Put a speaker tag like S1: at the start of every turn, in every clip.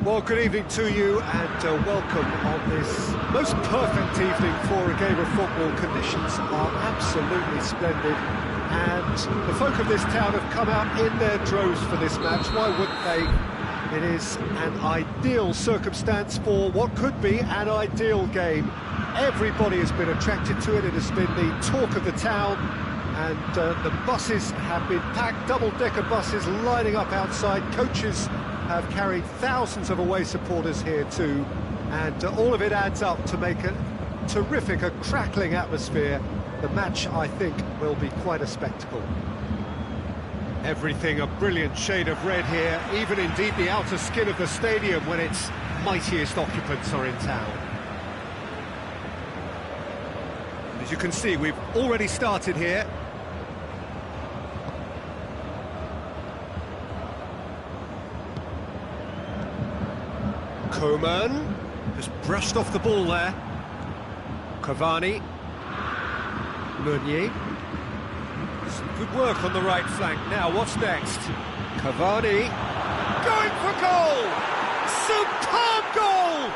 S1: Well, good evening to you and welcome on this most perfect evening for a game of football. Conditions are absolutely splendid and the folk of this town have come out in their droves for this match. Why wouldn't they? It is an ideal circumstance for what could be an ideal game. Everybody has been attracted to it. It has been the talk of the town, and the buses have been packed, double-decker buses lining up outside. Coaches have carried thousands of away supporters here too, and all of it adds up to make a terrific, a crackling atmosphere. The match, I think, will be quite a spectacle. Everything a brilliant shade of red here, even indeed the outer skin of the stadium when its mightiest occupants are in town. As you can see, we've already started here. Coman has brushed off the ball there. Cavani. Meunier. Some good work on the right flank. Now, what's next? Cavani. Going for goal! Superb goal!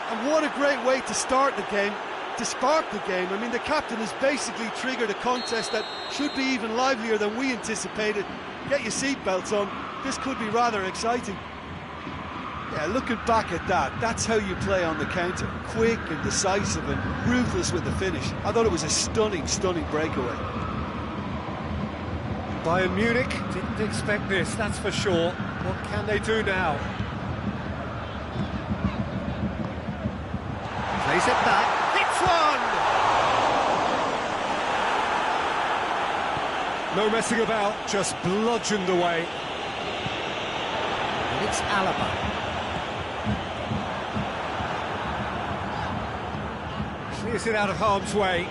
S2: And what a great way to start the game, to spark the game. I mean, the captain has basically triggered a contest that should be even livelier than we anticipated. Get your seatbelts on. This could be rather exciting. Yeah, looking back at that, that's how you play on the counter. Quick and decisive and ruthless with the finish. I thought it was a stunning, stunning breakaway.
S1: Bayern Munich didn't expect this, that's for sure. What can they do now? Plays it back, hits one! No messing about, just bludgeoned away. And it's Alaba. Clears it out of harm's way.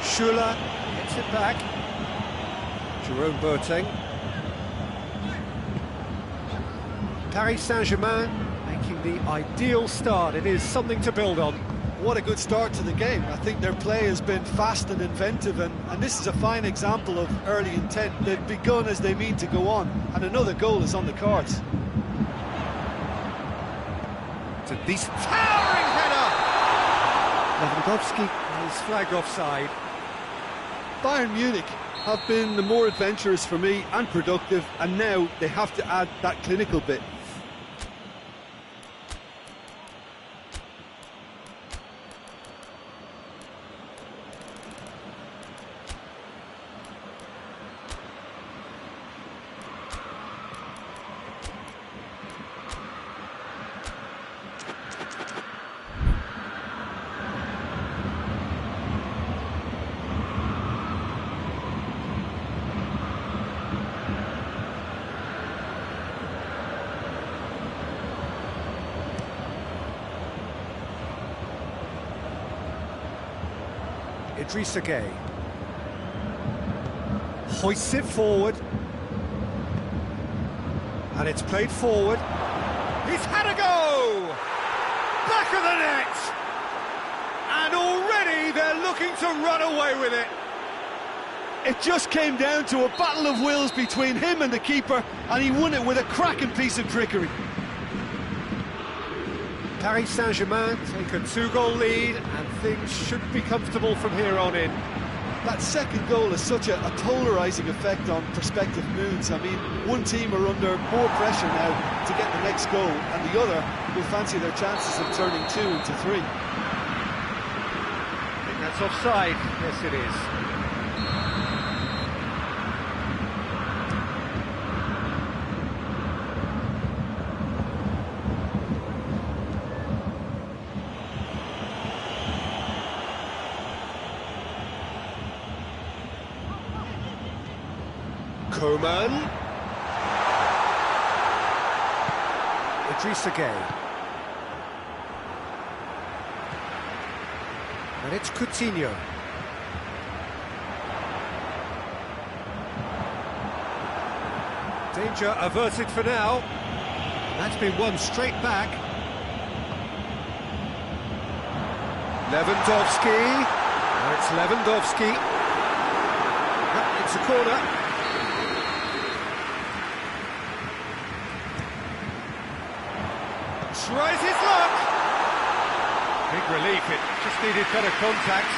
S1: Schuller gets it back. Jerome Boateng. Paris Saint-Germain making the ideal start. It is something to build on.
S2: What a good start to the game. I think their play has been fast and inventive, and this is a fine example of early intent. They've begun as they mean to go on, and another goal is on the cards.
S1: It's a decent towering header! Lewandowski is flagged offside.
S2: Bayern Munich have been the more adventurous for me and productive, and now they have to add that clinical bit.
S1: Idrissa Gueye hoists it forward, and it's played forward. He's had a go! Back of the net! And already they're looking to run away with it.
S2: It just came down to a battle of wills between him and the keeper, and he won it with a cracking piece of trickery.
S1: Paris Saint-Germain take a 2-goal lead, and things should be comfortable from here on in.
S2: That second goal has such a polarising effect on prospective moods. I mean, one team are under more pressure now to get the next goal, and the other will fancy their chances of turning 2 into 3.
S1: I think that's offside. Yes, it is. Coman. Idrissa Gueye. And it's Coutinho. Danger averted for now. That's been won straight back. Lewandowski. Now it's Lewandowski. It's a corner. it, just needed better contact.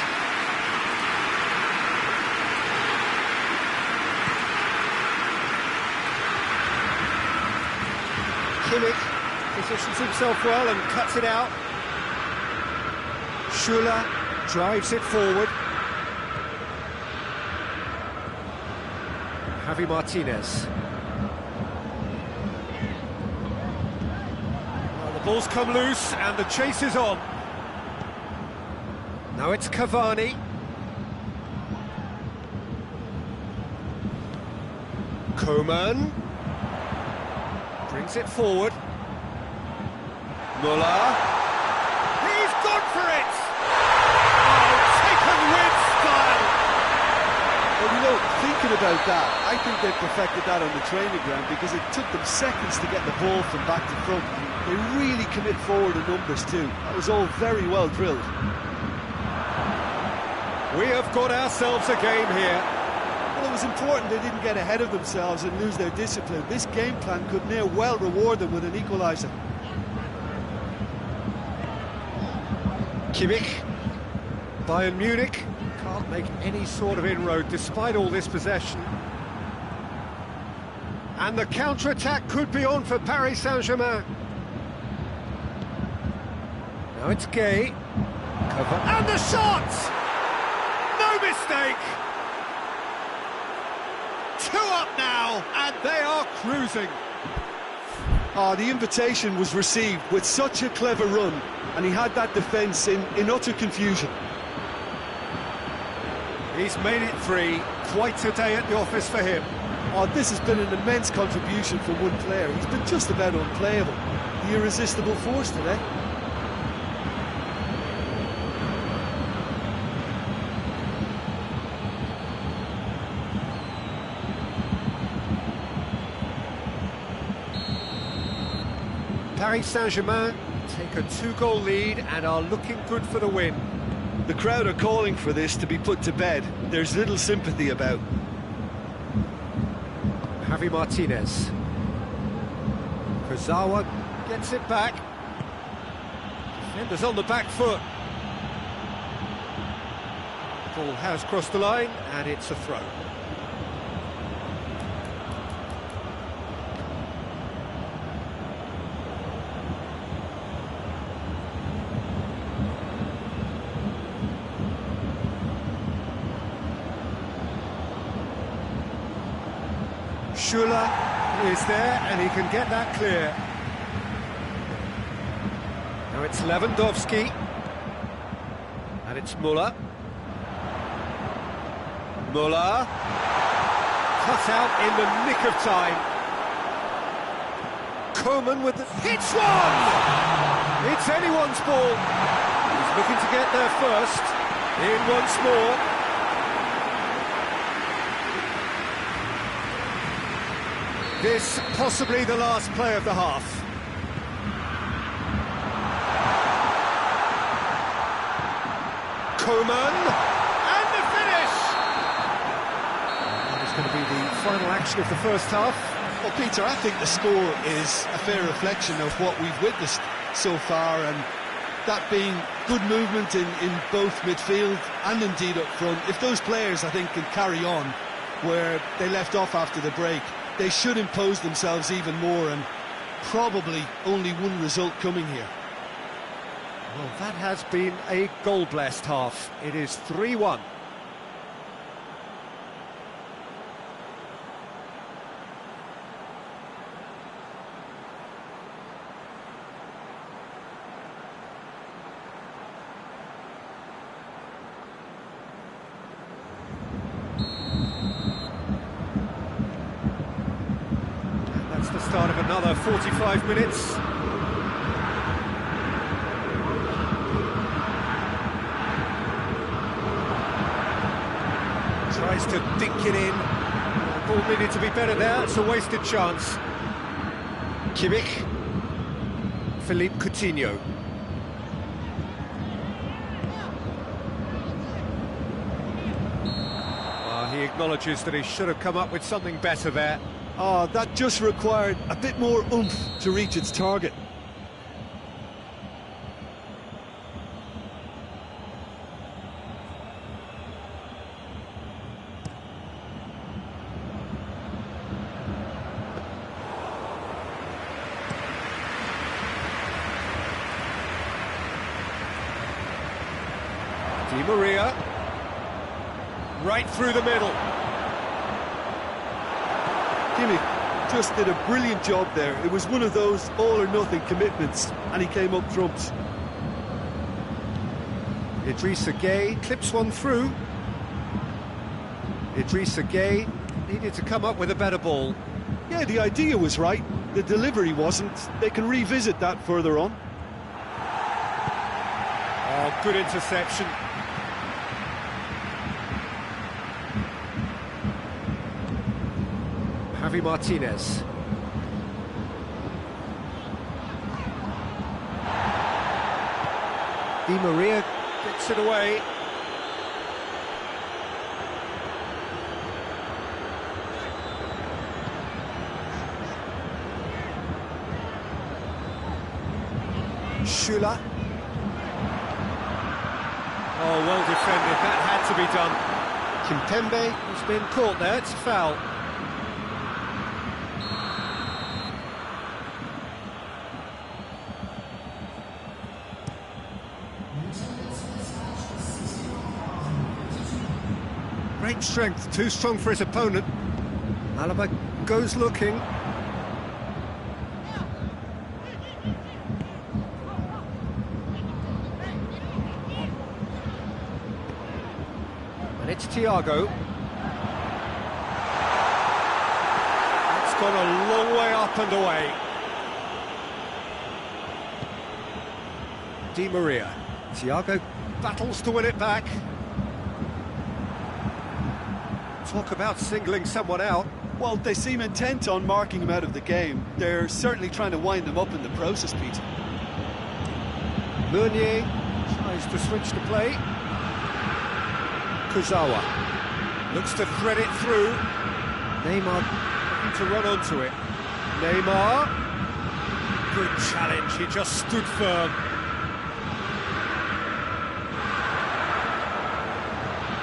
S1: Kimmich positions himself well and cuts it out. Schuller drives it forward. Javi Martinez. Well, the ball's come loose and the chase is on. Now it's Cavani. Coman brings it forward. Muller. He's gone for it! Oh, taken with style!
S2: Well, you know, thinking about that, I think they perfected that on the training ground because it took them seconds to get the ball from back to front. They really commit forward in numbers too. That was all very well drilled.
S1: We have got ourselves a game here.
S2: Well, it was important they didn't get ahead of themselves and lose their discipline. This game plan could now well reward them with an equaliser.
S1: Kimmich. Bayern Munich can't make any sort of inroad despite all this possession. And the counter-attack could be on for Paris Saint-Germain. Now it's Gay. And the shot! No mistake! 2 up now, and they are cruising.
S2: The invitation was received with such a clever run, and he had that defence in utter confusion.
S1: He's made it 3, quite a day at the office for him.
S2: This has been an immense contribution from one player. He's been just about unplayable. The irresistible force today.
S1: Paris Saint-Germain take a 2-goal lead and are looking good for the win.
S2: The crowd are calling for this to be put to bed. There's little sympathy about.
S1: Javi Martinez. Kurzawa gets it back. Defenders on the back foot. Ball has crossed the line and it's a throw. Schuller is there and he can get that clear. Now it's Lewandowski and it's Muller. Muller cut out in the nick of time. Coman with the... It's one! It's anyone's ball. He's looking to get there first. In once more. This possibly the last play of the half. Coman, and the finish! That is going to be the final action of the first half.
S2: Well, Peter, I think the score is a fair reflection of what we've witnessed so far, and that being good movement in both midfield and indeed up front. If those players, I think, can carry on where they left off after the break, they should impose themselves even more, and probably only one result coming here.
S1: Well, that has been a goal-blessed half. It is 3-1. The start of another 45 minutes. Tries to dink it in. Ball needed to be better there. It's a wasted chance. Kimmich. Philippe Coutinho. He acknowledges that he should have come up with something better there.
S2: That just required a bit more oomph to reach its target.
S1: Di Maria. Right through the middle.
S2: Kimmich just did a brilliant job there. It was one of those all-or-nothing commitments, and he came up trumps.
S1: Idrissa Gueye clips one through. Idrissa Gueye needed to come up with a better ball.
S2: Yeah, the idea was right. The delivery wasn't. They can revisit that further on.
S1: Oh, good interception. Javi Martinez. Di Maria gets it away. Schüller. Oh, well defended. That had to be done. Kimpembe has been caught there. It's a foul. Great strength, too strong for his opponent. Alaba goes looking. And it's Thiago. It's gone a long way up and away. Di Maria. Thiago battles to win it back. Talk about singling someone out.
S2: Well, they seem intent on marking him out of the game. They're certainly trying to wind him up in the process, Peter.
S1: Meunier tries to switch the play. Kurzawa looks to thread it through. Neymar looking to run onto it. Neymar. Good challenge, he just stood firm.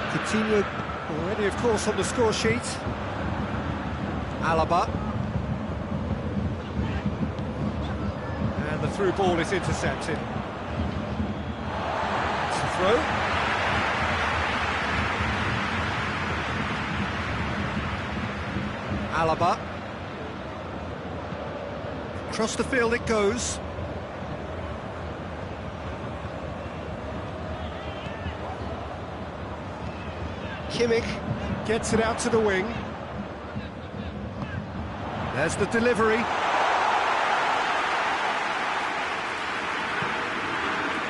S1: Coutinho already, of course, on the score sheet. Alaba. And the through ball is intercepted. It's a throw. Alaba. Across the field it goes. Kimmich gets it out to the wing. There's the delivery.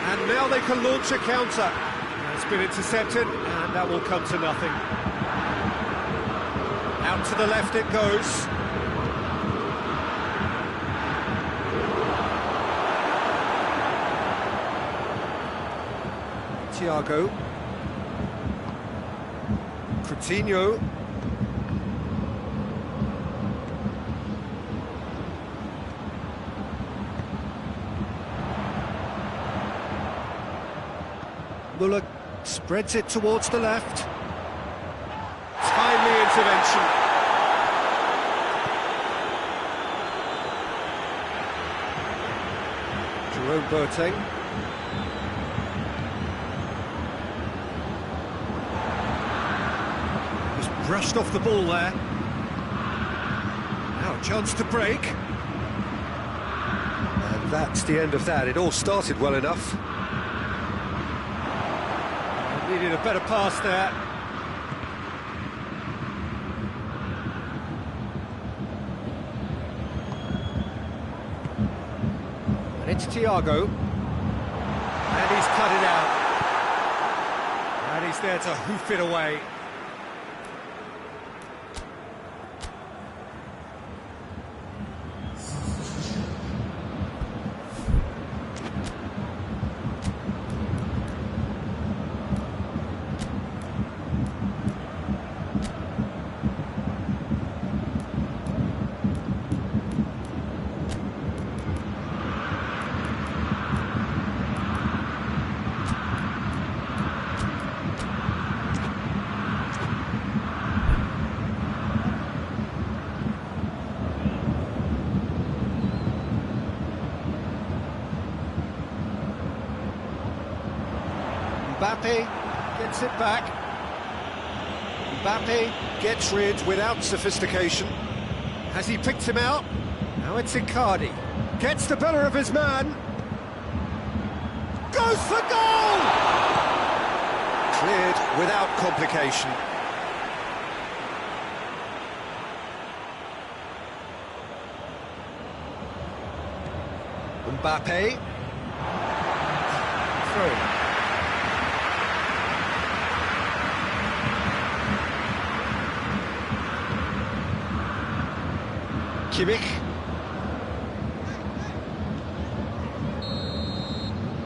S1: And now they can launch a counter. It's been intercepted, and that will come to nothing. Out to the left it goes. Thiago. Coutinho. Muller spreads it towards the left. Timely intervention. Jerome Boateng. Brushed off the ball there. Now a chance to break. And that's the end of that. It all started well enough. Needed a better pass there. And it's Thiago. And he's cut it out. And he's there to hoof it away. Mbappe Gets it back. Mbappe gets rid without sophistication. Has he picked him out? Now it's Icardi. Gets the better of his man. Goes for goal! Cleared without complication. Mbappe. Through. Kimmich.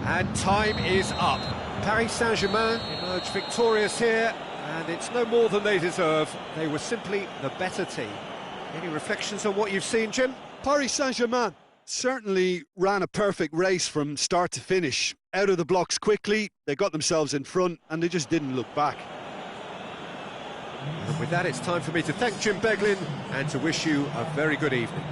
S1: And time is up. Paris Saint-Germain emerged victorious here, and it's no more than they deserve. They were simply the better team. Any reflections on what you've seen, Jim?
S2: Paris Saint-Germain certainly ran a perfect race from start to finish. Out of the blocks quickly, they got themselves in front, and they just didn't look back.
S1: And with that, it's time for me to thank Jim Beglin and to wish you a very good evening.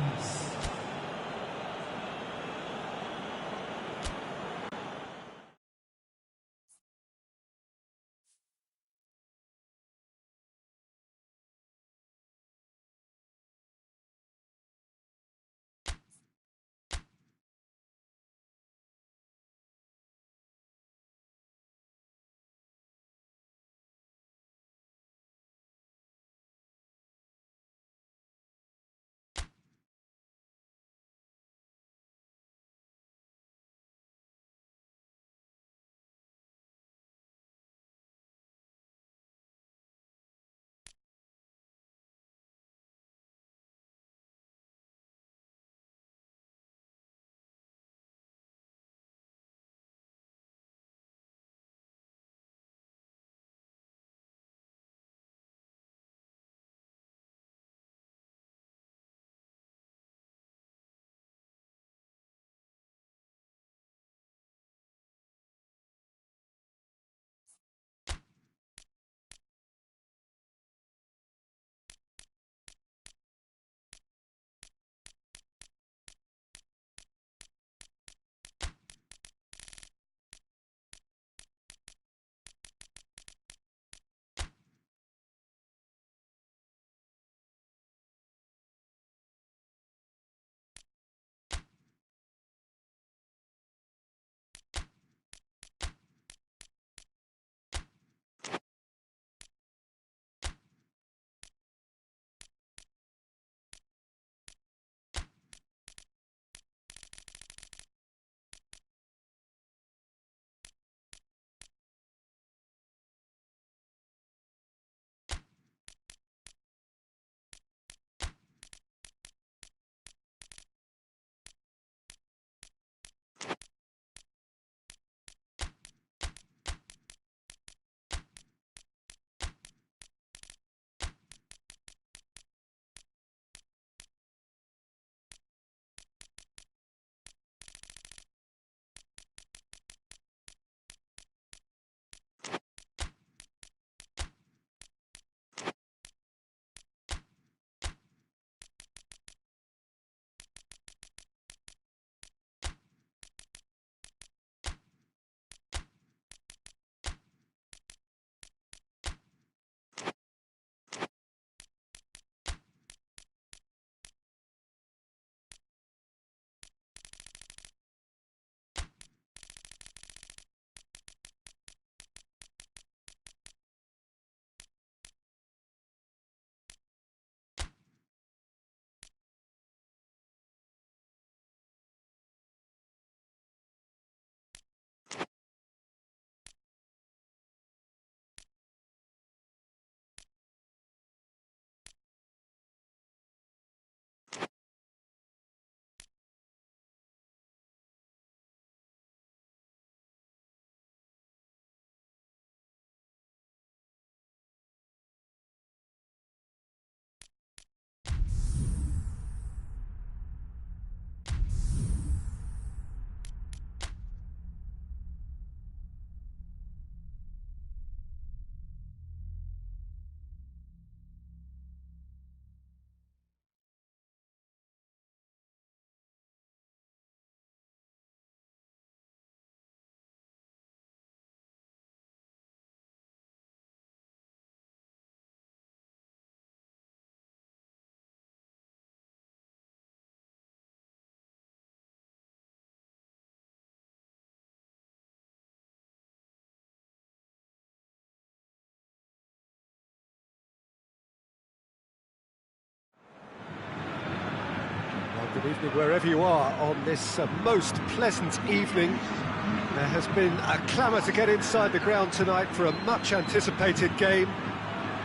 S1: Good evening wherever you are on this most pleasant evening. There has been a clamour to get inside the ground tonight for a much-anticipated game.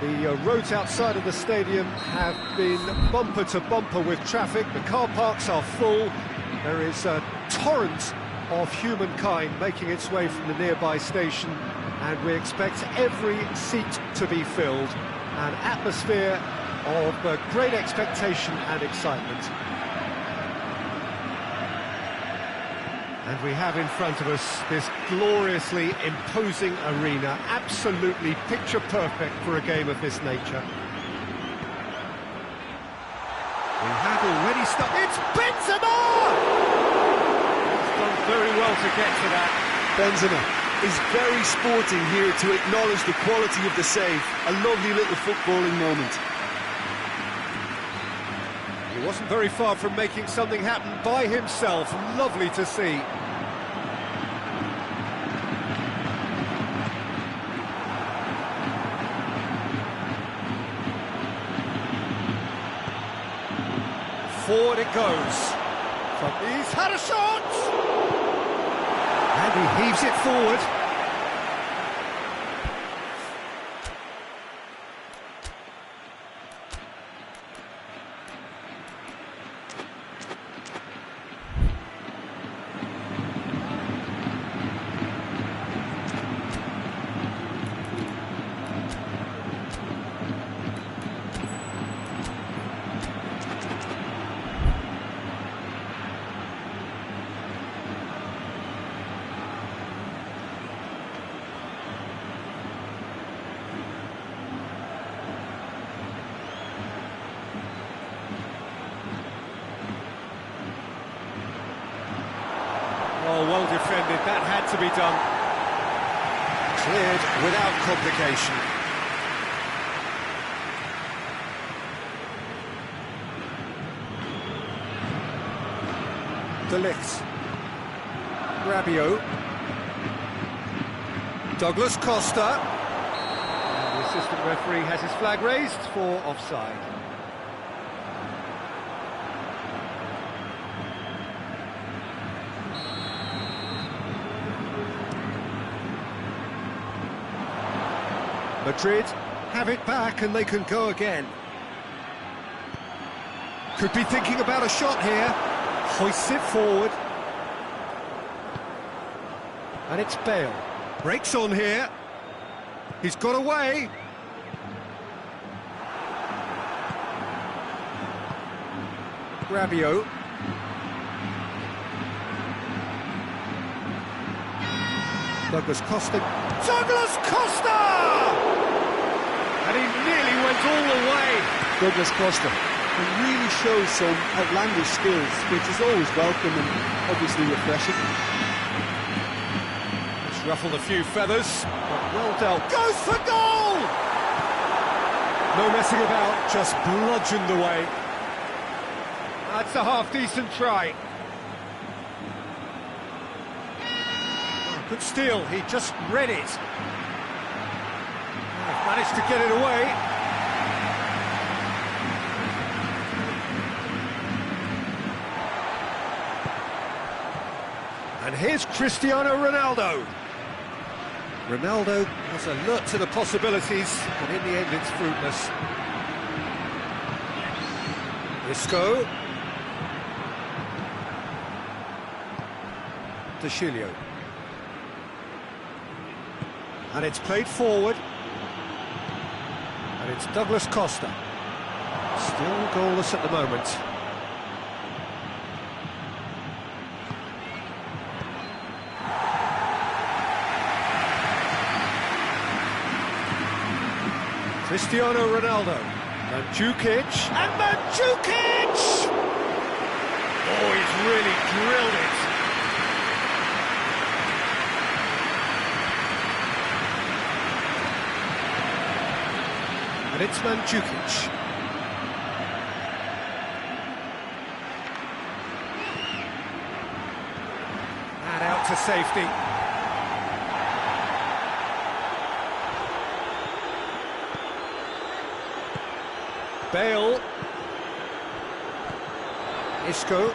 S1: The roads outside of the stadium have been bumper to bumper with traffic. The car parks are full. There is a torrent of humankind making its way from the nearby station, and we expect every seat to be filled. An atmosphere of great expectation and excitement. And we have in front of us this gloriously imposing arena, absolutely picture perfect for a game of this nature. We have already started. It's Benzema! He's done very well to get to that.
S2: Benzema is very sporting here to acknowledge the quality of the save. A lovely little footballing moment.
S1: He wasn't very far from making something happen by himself. Lovely to see. Forward it goes. He's had a shot! And he heaves it forward. Oh, well defended, that had to be done. Cleared without complication. De Ligt. Rabiot. Douglas Costa. And the assistant referee has his flag raised for offside. Madrid have it back and they can go again. Could be thinking about a shot here. Hoists it forward. And it's Bale. Breaks on here. He's got away. Rabiot. Douglas Costa. Douglas Costa! And he nearly went all the way.
S2: Douglas Costa. He really shows some outlandish skills, which is always welcome and obviously refreshing.
S1: It's ruffled a few feathers, but well dealt. Goes for goal! No messing about, just bludgeoned away. That's a half-decent try. Good steal, he just read it. Managed to get it away. And here's Cristiano Ronaldo. Ronaldo was alert to the possibilities, but in the end it's fruitless. Isco. De Chilio. And it's played forward. And it's Douglas Costa. Still goalless at the moment. Cristiano Ronaldo. Mandzukic. And Mandzukic! Oh, he's really drilled it. And it's Mandzukic. And out to safety. Bale. Isco,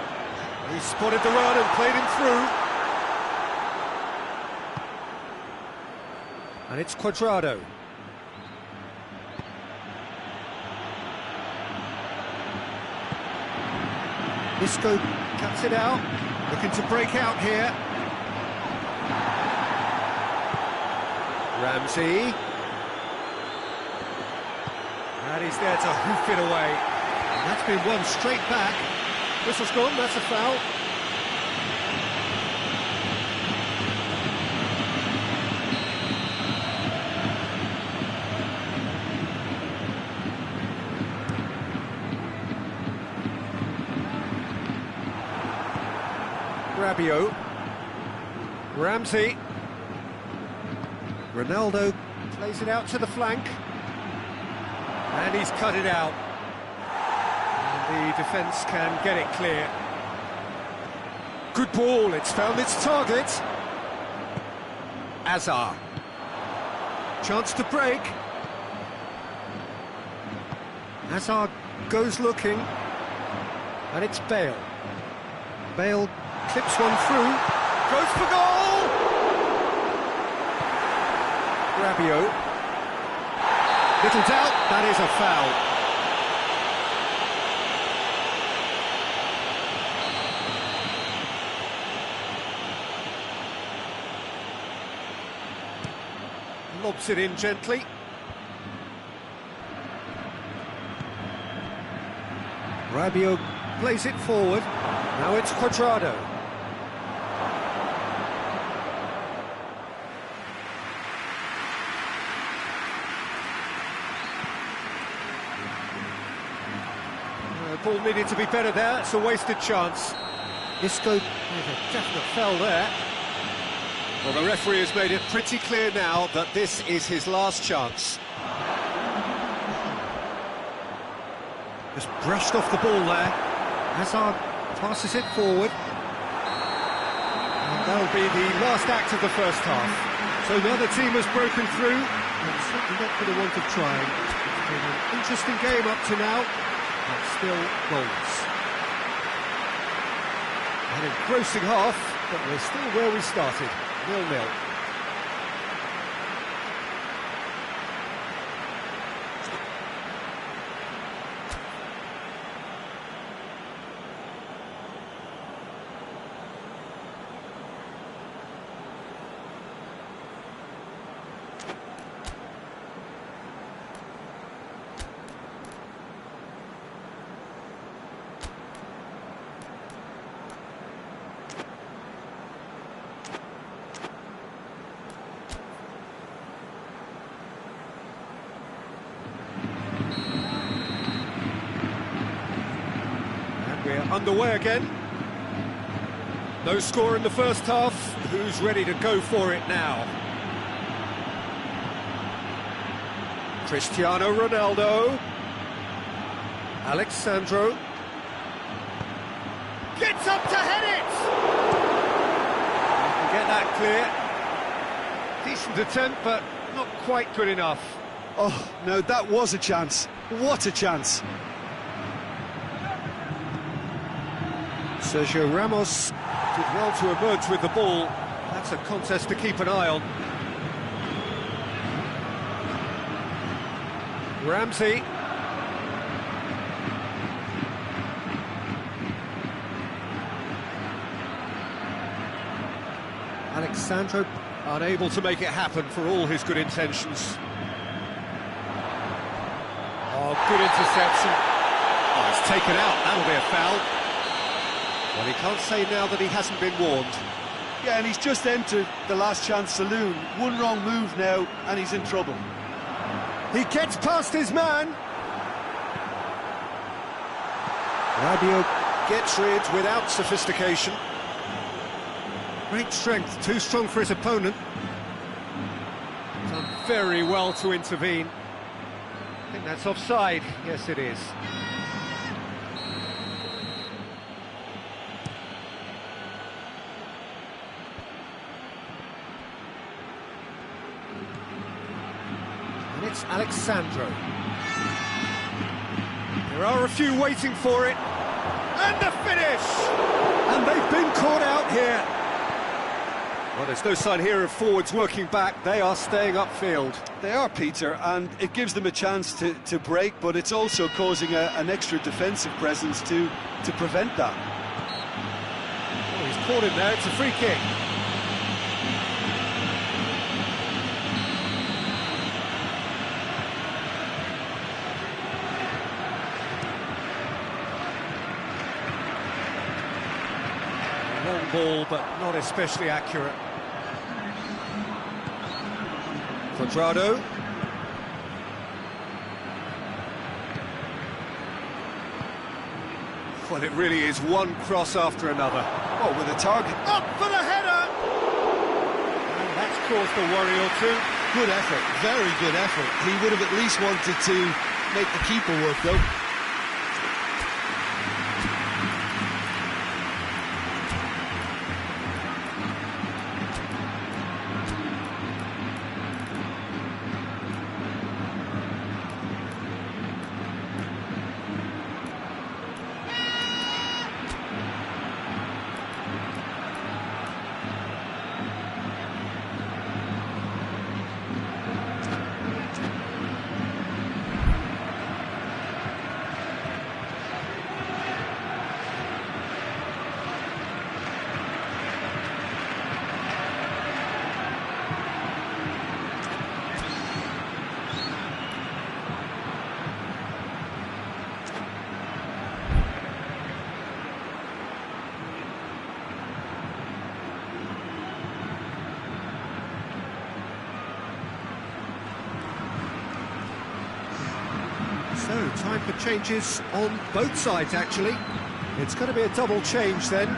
S1: he spotted the run and played him through. And it's Cuadrado. Isco cuts it out, looking to break out here. Ramsey. And he's there to hoof it away. And that's been won straight back. Whistle's gone, that's a foul. Rabiot. Ramsey. Ronaldo plays it out to the flank. And he's cut it out. And the defence can get it clear. Good ball, it's found its target. Azar. Chance to break. Azar goes looking. And it's Bale. Bale clips one through. Goes for goal! Rabiot. Little doubt, that is a foul. Lobs it in gently. Rabiot plays it forward. Now it's Cuadrado. Ball needed to be better there, it's a wasted chance. Isco with a definite foul there. Well, the referee has made it pretty clear now that this is his last chance. Just brushed off the ball there. Hazard passes it forward. And that'll be the last act of the first half. So the other team has broken through, and certainly not for the want of trying. It's been an interesting game up to now. But still goals. An engrossing half, but we're still where we started, 0-0. We're underway again. No score in the first half. Who's ready to go for it now? Cristiano Ronaldo. Alexandro. Gets up to head it! You can get that clear. Decent attempt, but not quite good enough.
S2: Oh, no, that was a chance. What a chance.
S1: Sergio Ramos did well to emerge with the ball. That's a contest to keep an eye on. Ramsey. Alexandro unable to make it happen for all his good intentions. Oh, good interception. Oh, it's taken out. That'll be a foul. Well, he can't say now that he hasn't been warned.
S2: Yeah, and he's just entered the last chance saloon. One wrong move now, and he's in trouble.
S1: He gets past his man. Rabiot gets rid without sophistication. Great strength, too strong for his opponent. Done very well to intervene. I think that's offside. Yes, it is. And it's Alexandro. There are a few waiting for it. And the finish! And they've been caught out here. Well, there's no sign here of forwards working back. They are staying upfield.
S2: They are, Peter, and it gives them a chance to break, but it's also causing an extra defensive presence to prevent that.
S1: Oh, he's caught him there. It's a free kick. Long ball, but not especially accurate. Quadrado. Well, it really is one cross after another.
S2: Oh, with a target.
S1: Up for the header! And that's caused a worry or two.
S2: Good effort, very good effort. He would have at least wanted to make the keeper work, though.
S1: So, time for changes on both sides, actually. It's going to be a double change then.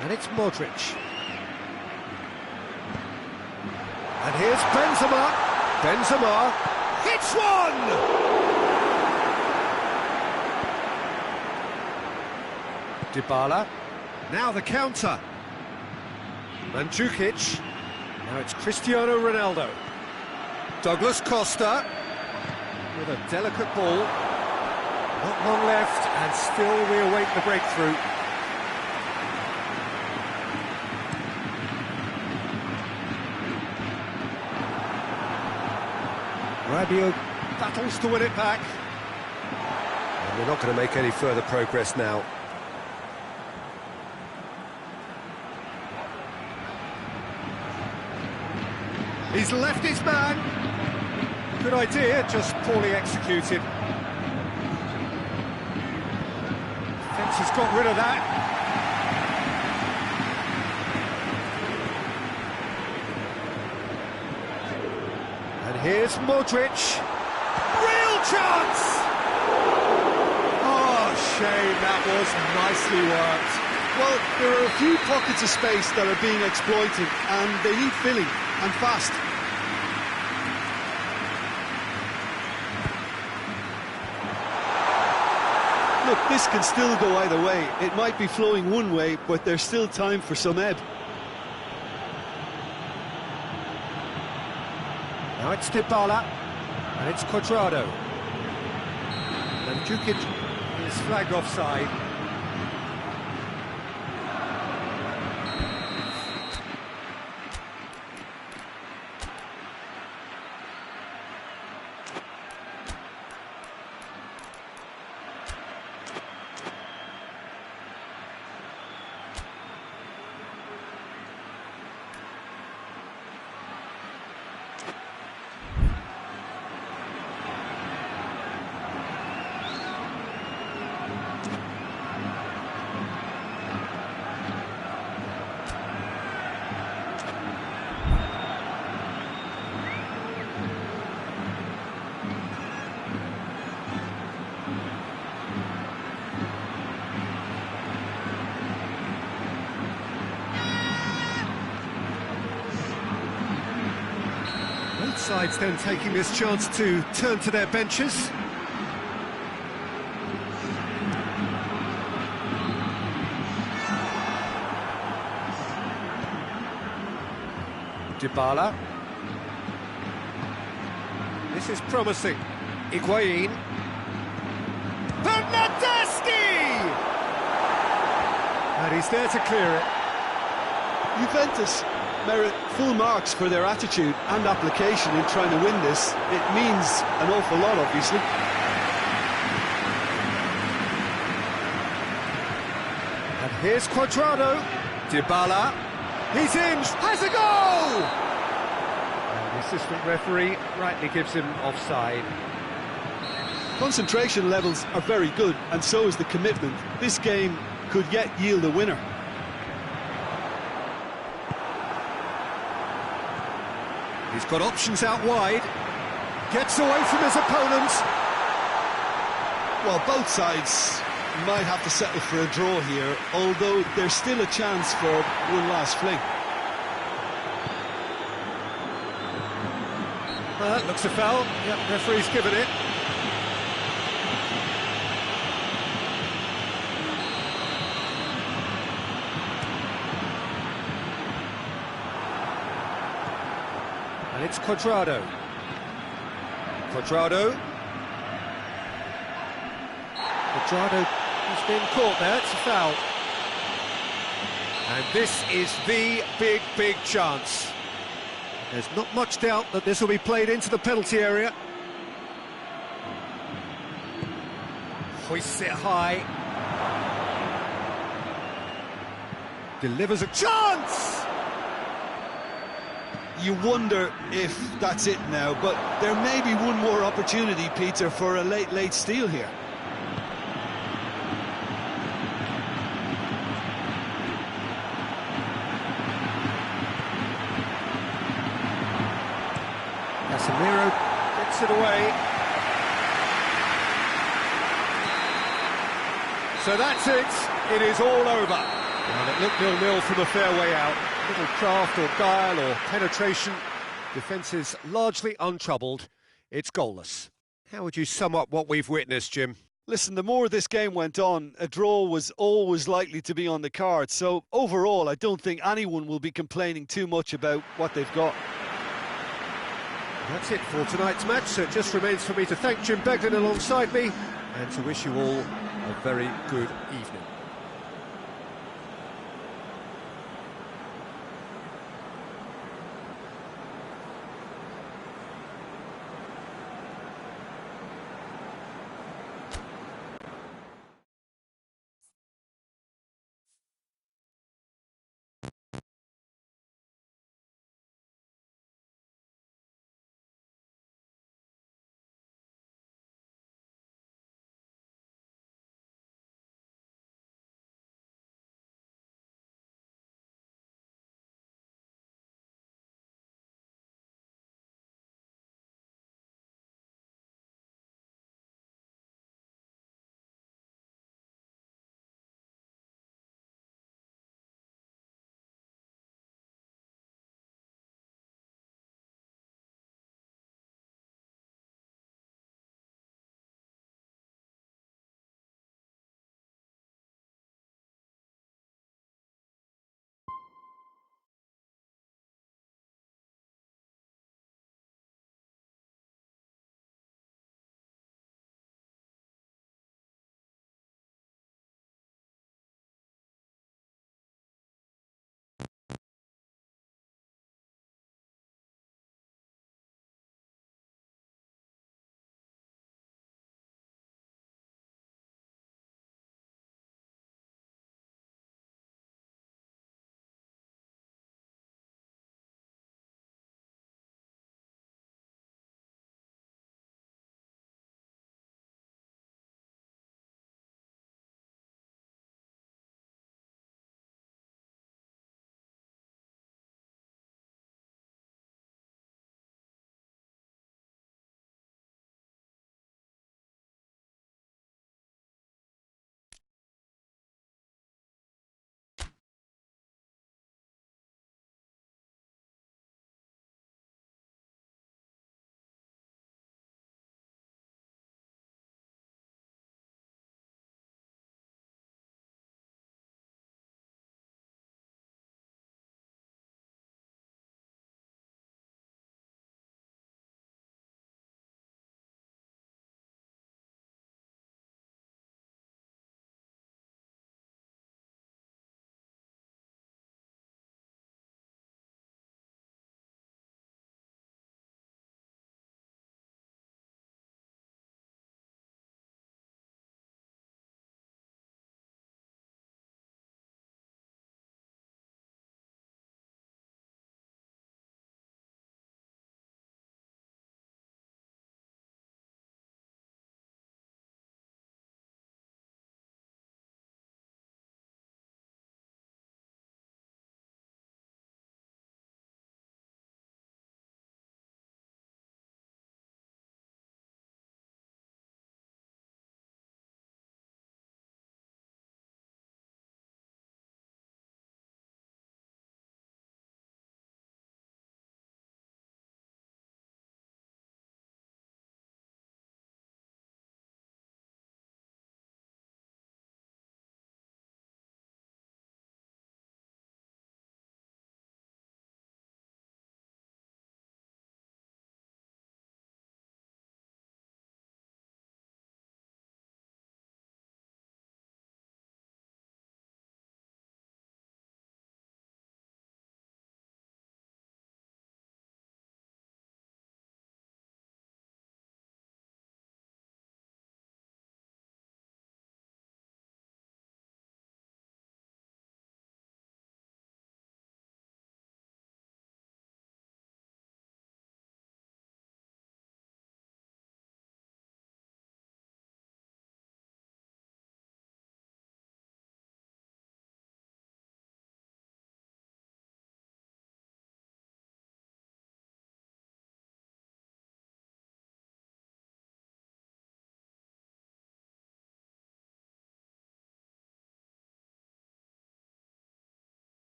S1: And it's Modric. And here's Benzema. Benzema hits one! Dybala. Now the counter. Mandzukic. Now it's Cristiano Ronaldo. Douglas Costa with a delicate ball. Not long left, and still we await the breakthrough. Rabiot battles to win it back. And we're not going to make any further progress now. He's left his man. Good idea, just poorly executed. Defence has got rid of that. Here's Modric. Real chance! Oh, shame, that was nicely worked.
S2: Well, there are a few pockets of space that are being exploited, and they need filling, and fast. Look, this can still go either way. It might be flowing one way, but there's still time for some ebb.
S1: Now it's Dybala, and it's Quadrado. And Mandzukic is flagged offside. sides then taking this chance to turn to their benches. Dybala. This is promising. Higuain. Bernardeschi! And he's there to clear it.
S2: Juventus merit full marks for their attitude and application in trying to win this. It means an awful lot, obviously.
S1: And here's Cuadrado. Dybala. He's in. Has a goal! And the assistant referee rightly gives him offside.
S2: Concentration levels are very good, and so is the commitment. This game could yet yield a winner.
S1: He's got options out wide. Gets away from his opponent.
S2: Well, both sides might have to settle for a draw here, although there's still a chance for one last fling.
S1: Well, that looks a foul. Yep, referee's given it. And it's Cuadrado. Cuadrado, has been caught there, it's a foul. And this is the big chance. There's not much doubt that this will be played into the penalty area. Hoists it high. Delivers a chance!
S2: You wonder if that's it now, but there may be one more opportunity, Peter, for a late steal here.
S1: Casemiro gets it away. So that's it. It is all over. And it looked 0-0 from a fair way out. Little craft or guile or penetration. Defence is largely untroubled. It's goalless. How would you sum up what we've witnessed, Jim?
S2: Listen, the more this game went on, a draw was always likely to be on the card. So overall, I don't think anyone will be complaining too much about what they've got.
S1: That's it for tonight's match. So it just remains for me to thank Jim Beglin alongside me and to wish you all a very good evening.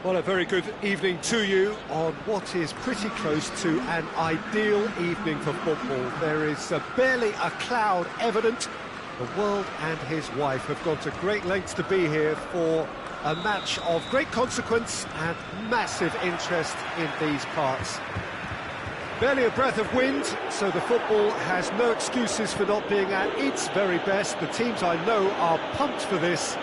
S1: Well, a very good evening to you on what is pretty close to an ideal evening for football. There is barely a cloud evident. The world and his wife have gone to great lengths to be here for a match of great consequence and massive interest in these parts. Barely a breath of wind, so the football has no excuses for not being at its very best. The teams I know are pumped for this.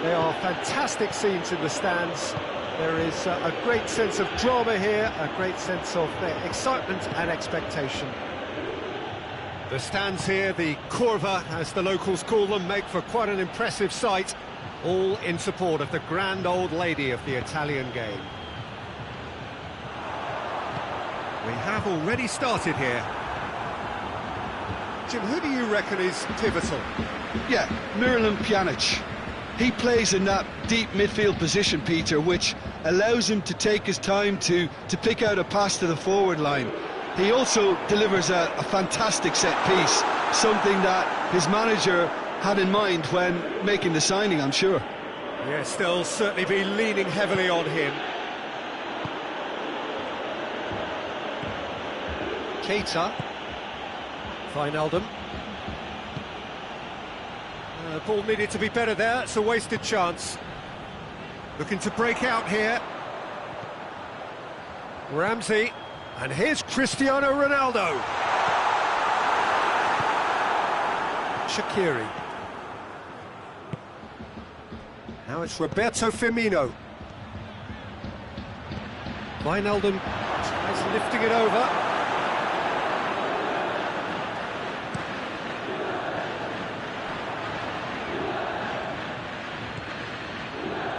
S1: There are fantastic scenes in the stands. There is a great sense of drama here, a great sense of excitement and expectation. The stands here, the curva, as the locals call them, make for quite an impressive sight, all in support of the grand old lady of the Italian game. We have already started here. Jim, who do you reckon is pivotal?
S2: Yeah, Miralem Pjanic. He plays in that deep midfield position, Peter, which allows him to take his time to pick out a pass to the forward line. He also delivers a fantastic set piece, something that his manager had in mind when making the signing, I'm sure.
S1: Yes, they'll certainly be leaning heavily on him. Keita. Wijnaldum. Ball needed to be better there, it's a wasted chance. Looking to break out here. Ramsey, and here's Cristiano Ronaldo. Shaqiri. Now it's Roberto Firmino. Wijnaldum tries lifting it over.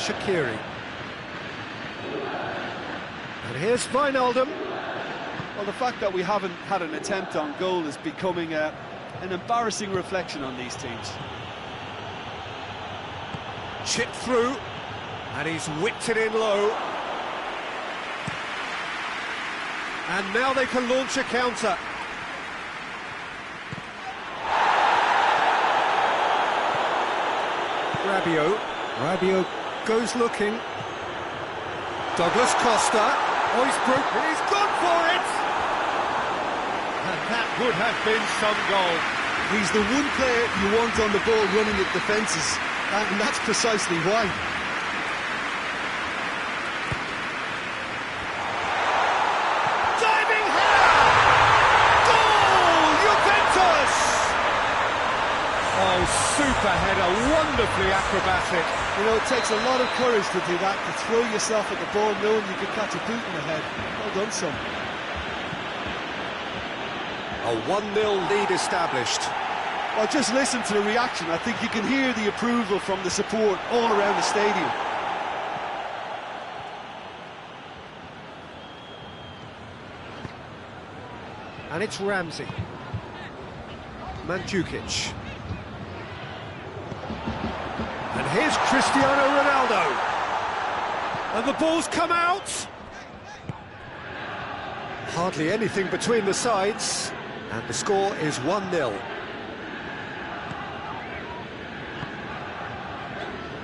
S1: Shaqiri. And here's Wijnaldum.
S2: Well, the fact that we haven't had an attempt on goal is becoming an embarrassing reflection on these teams.
S1: Chipped through, and he's whipped it in low. And now they can launch a counter. Rabiot goes looking. Douglas Costa. Oh, he's broken. He's gone for it! And that would have been some goal.
S2: He's the one player you want on the ball running at defences, and that's precisely why.
S1: Diving header! Goal! Juventus! Oh, super header, wonderfully acrobatic.
S2: You know, it takes a lot of courage to do that, to throw yourself at the ball knowing you could catch a boot in the head. Well done, son.
S1: A 1-0 lead established.
S2: Well, just listen to the reaction. I think you can hear the approval from the support all around the stadium.
S1: And it's Ramsey. Mandzukic. And here's Cristiano Ronaldo. And the ball's come out. Hardly anything between the sides. And the score is 1-0.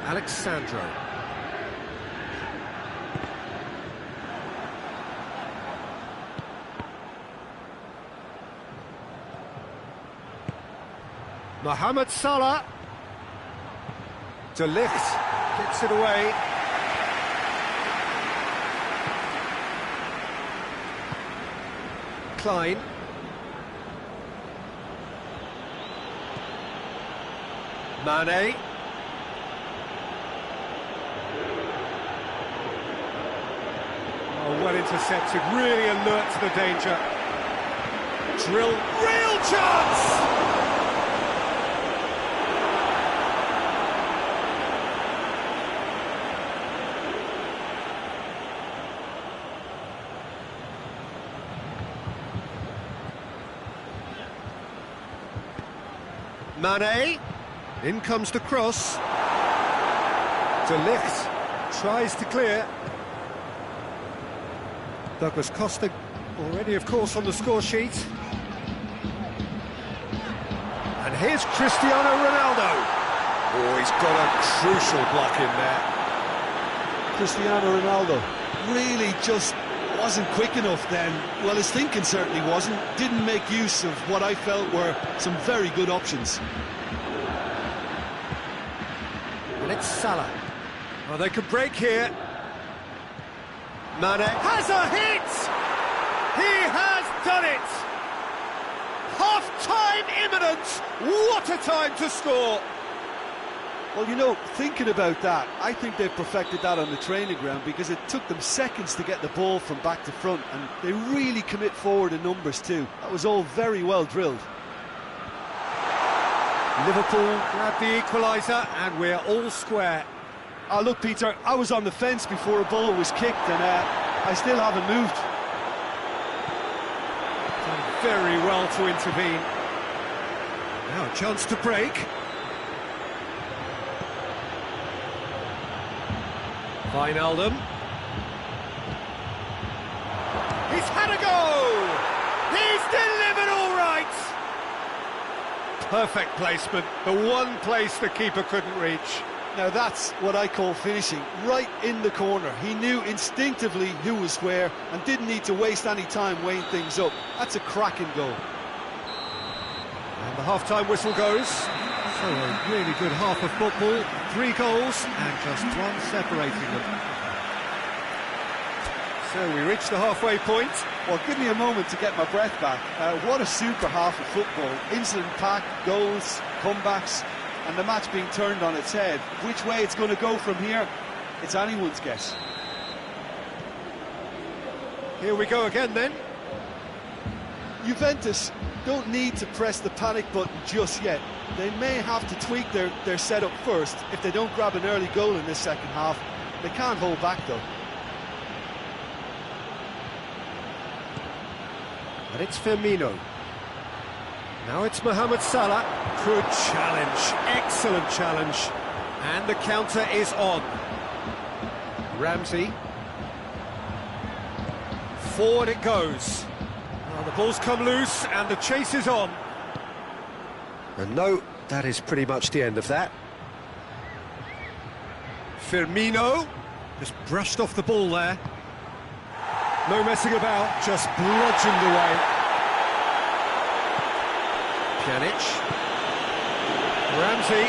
S1: Alexandro. Mohamed Salah. De Ligt gets it away. Klein. Mane. Oh, well intercepted, really alert to the danger. Drill, real chance! Mane, in comes the cross. De Ligt tries to clear. Douglas Costa already, of course, on the score sheet. And here's Cristiano Ronaldo. Oh, he's got a crucial block in there.
S2: Cristiano Ronaldo. Really just wasn't quick enough then. Well, his thinking certainly wasn't. Didn't make use of what I felt were some very good options.
S1: And it's Salah. Well, they could break here. Mane has a hit! He has done it! Half-time imminent! What a time to score!
S2: Well, you know, thinking about that, I think they've perfected that on the training ground, because it took them seconds to get the ball from back to front, and they really commit forward in numbers too. That was all very well drilled.
S1: Liverpool grab the equaliser, and we're all square.
S2: Oh, look, Peter, I was on the fence before a ball was kicked, and I still haven't moved.
S1: Done very well to intervene. Now a chance to break. Wijnaldum. He's had a go! He's delivered all right! Perfect placement, the one place the keeper couldn't reach.
S2: Now that's what I call finishing, right in the corner. He knew instinctively who was where and didn't need to waste any time weighing things up. That's a cracking goal.
S1: And the half-time whistle goes. So a really good half of football, 3 goals and just one separating them. So we reach the halfway point.
S2: Well, give me a moment to get my breath back. What a super half of football. Incident-packed, goals, comebacks, and the match being turned on its head. Which way it's going to go from here, it's anyone's guess.
S1: Here we go again then.
S2: Juventus don't need to press the panic button just yet. They may have to tweak their setup first if they don't grab an early goal in this second half. They can't hold back though.
S1: And it's Firmino. Now it's Mohamed Salah. Good challenge, excellent challenge. And the counter is on. Ramsey. Forward it goes. Well, the ball's come loose and the chase is on. And no, that is pretty much the end of that. Firmino just brushed off the ball there. No messing about, just bludgeoned away. Pjanic. Ramsey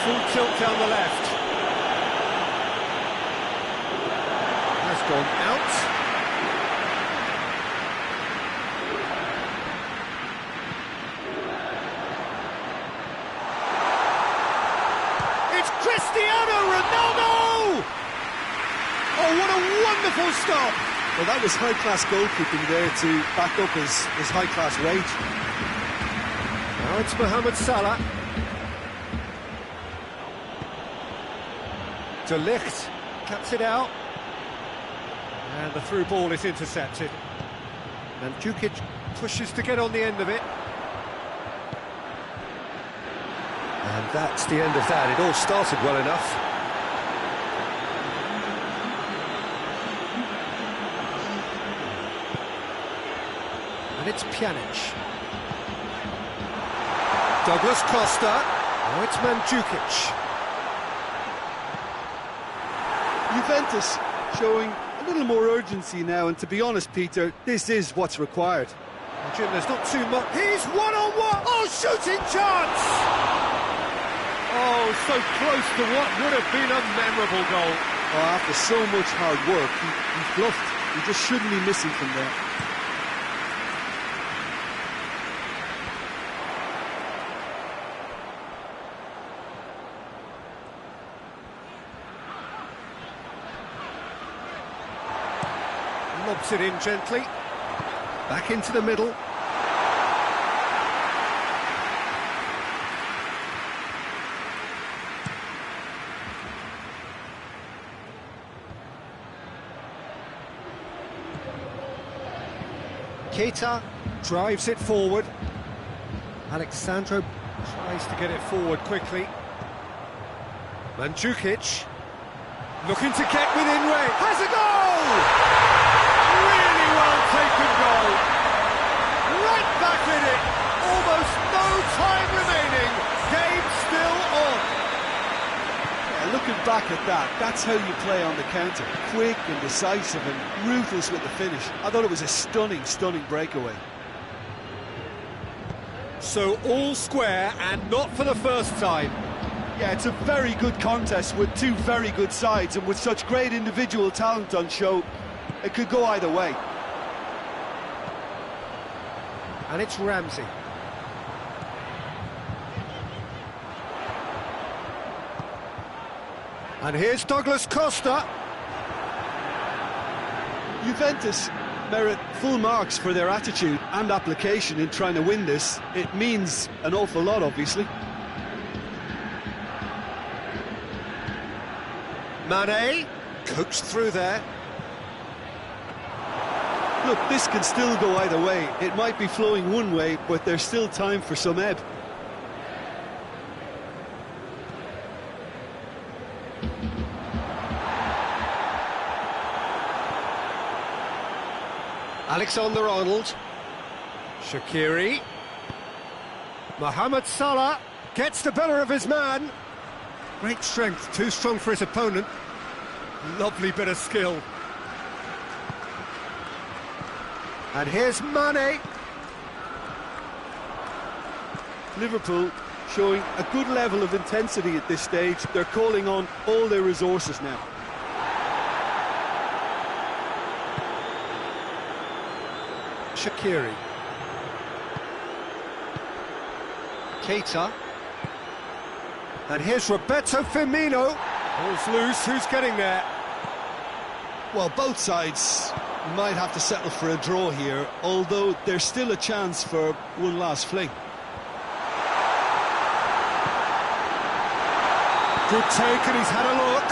S1: full tilt down the left. Has gone out. It's Cristiano Ronaldo! Oh, what a wonderful stop!
S2: Well, that was high-class goalkeeping there to back up his high-class rage.
S1: Now it's Mohamed Salah. De Ligt cuts it out. And the through ball is intercepted. Mandzukic pushes to get on the end of it. And that's the end of that. It all started well enough. And it's Pjanic. Douglas Costa. Now it's Mandzukic.
S2: Juventus showing a little more urgency now, and to be honest, Peter, this is what's required.
S1: Well, Jim, there's not too much. He's one-on-one! Oh, shooting chance! Oh, so close to what would have been a memorable goal.
S2: Oh, after so much hard work, he bluffed. He just shouldn't be missing from there.
S1: Lobs it in gently. Back into the middle. Keita drives it forward. Alexandro tries to get it forward quickly. Mandzukic looking to get within range. Has a goal! Really well taken goal. Right back in it. Almost no time remaining. Game still on.
S2: Yeah, looking back at that. That's how you play on the counter. Quick and decisive and ruthless with the finish. I thought it was a stunning, stunning breakaway.
S1: So all square, and not for the first time.
S2: Yeah, it's a very good contest with two very good sides, and with such great individual talent on show, it could go either way.
S1: And it's Ramsey. And here's Douglas Costa.
S2: Juventus merit full marks for their attitude and application in trying to win this. It means an awful lot, obviously.
S1: Mane, coaxed through there.
S2: Look, this can still go either way. It might be flowing one way, but there's still time for some ebb.
S1: Alexander-Arnold. Shaqiri. Mohamed Salah gets the better of his man. Great strength, too strong for his opponent. Lovely bit of skill. And here's Mane.
S2: Liverpool showing a good level of intensity at this stage. They're calling on all their resources now.
S1: Shaqiri. Keita. And here's Roberto Firmino. Ball's loose, who's getting there?
S2: Well, both sides might have to settle for a draw here, although there's still a chance for one last fling.
S1: Good take, and he's had a look.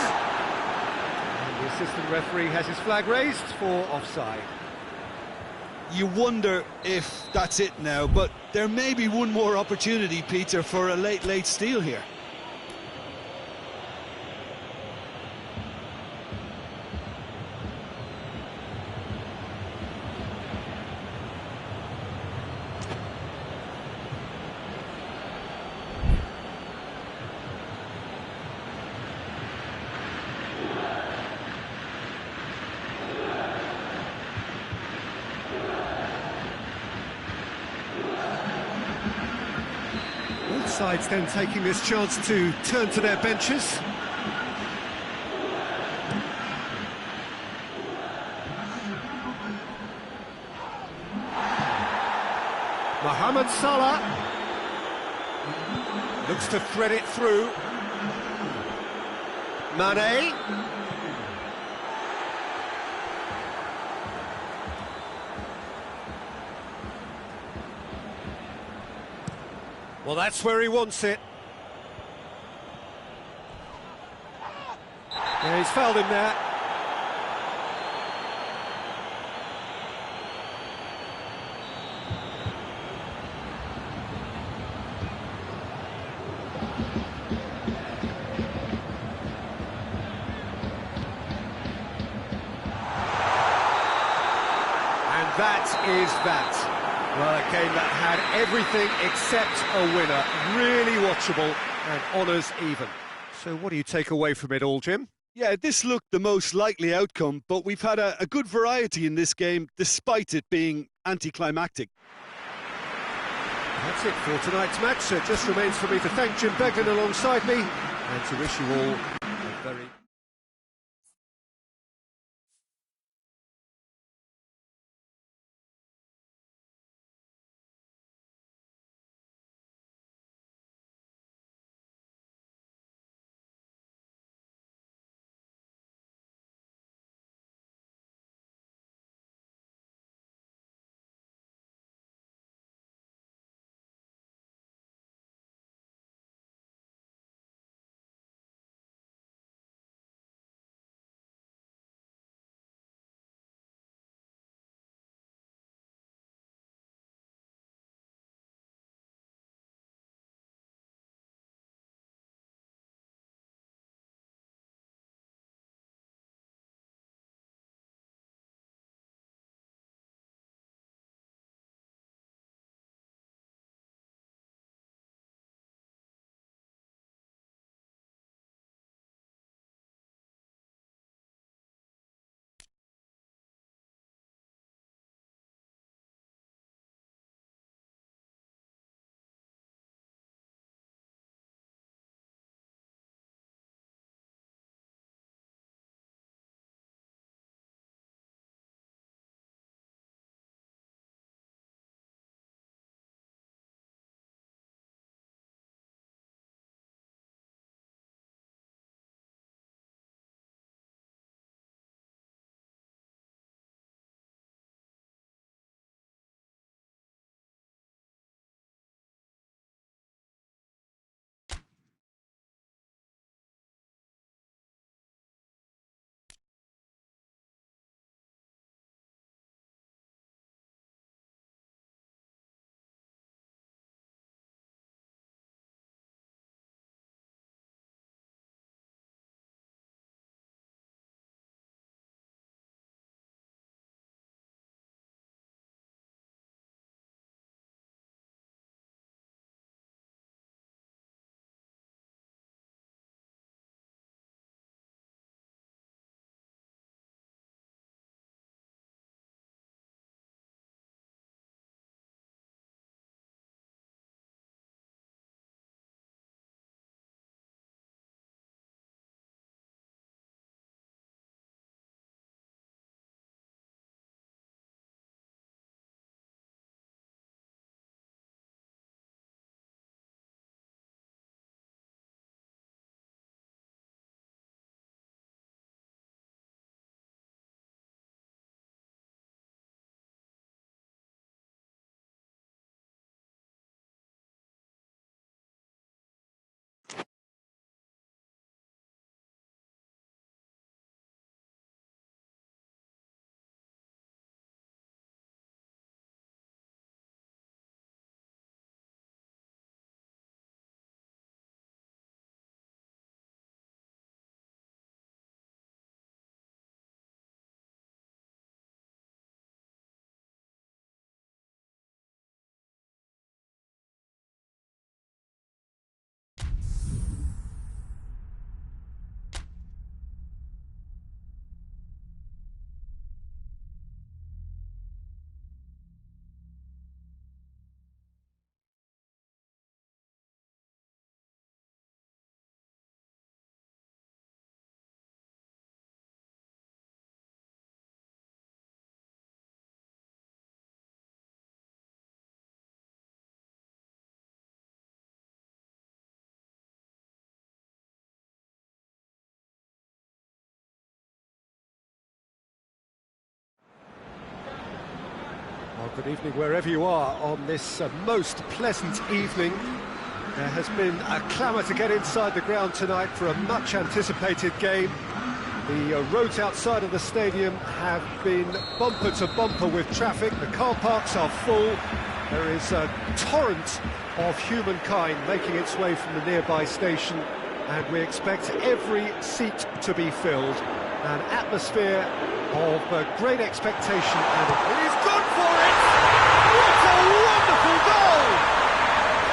S1: And the assistant referee has his flag raised for offside.
S2: You wonder if that's it now, but there may be one more opportunity, Peter, for a late steal here.
S1: Sides then taking this chance to turn to their benches. Mohamed Salah looks to thread it through. Mane. Well, that's where he wants it. Yeah, he's fouled him there. And that is that. Well, a game that had everything except a winner. Really watchable and honours even. So what do you take away from it all, Jim?
S2: Yeah, this looked the most likely outcome, but we've had a good variety in this game, despite it being anticlimactic.
S1: That's it for tonight's match. It just remains for me to thank Jim Beglin alongside me and to wish you all a very... Good evening wherever you are on this most pleasant evening. There has been a clamour to get inside the ground tonight for a much-anticipated game. The roads outside of the stadium have been bumper to bumper with traffic. The car parks are full. There is a torrent of humankind making its way from the nearby station, and we expect every seat to be filled. An atmosphere of great expectation, and he's gone for it! What a wonderful goal!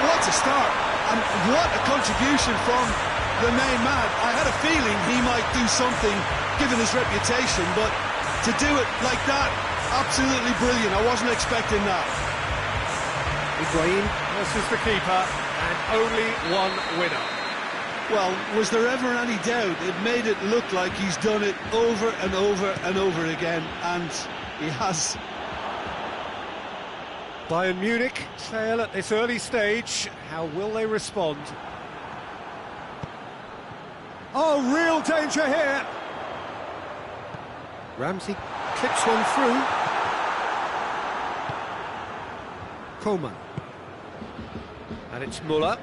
S2: What a start, and what a contribution from the main man. I had a feeling he might do something, given his reputation, but to do it like that, absolutely brilliant. I wasn't expecting that.
S1: Ibrahim versus the keeper, and only one winner.
S2: Well, was there ever any doubt? It made it look like he's done it over and over and over again, and he has.
S1: Bayern Munich trail at this early stage. How will they respond? Oh, real danger here. Ramsey clips one through. Coman. And it's Müller.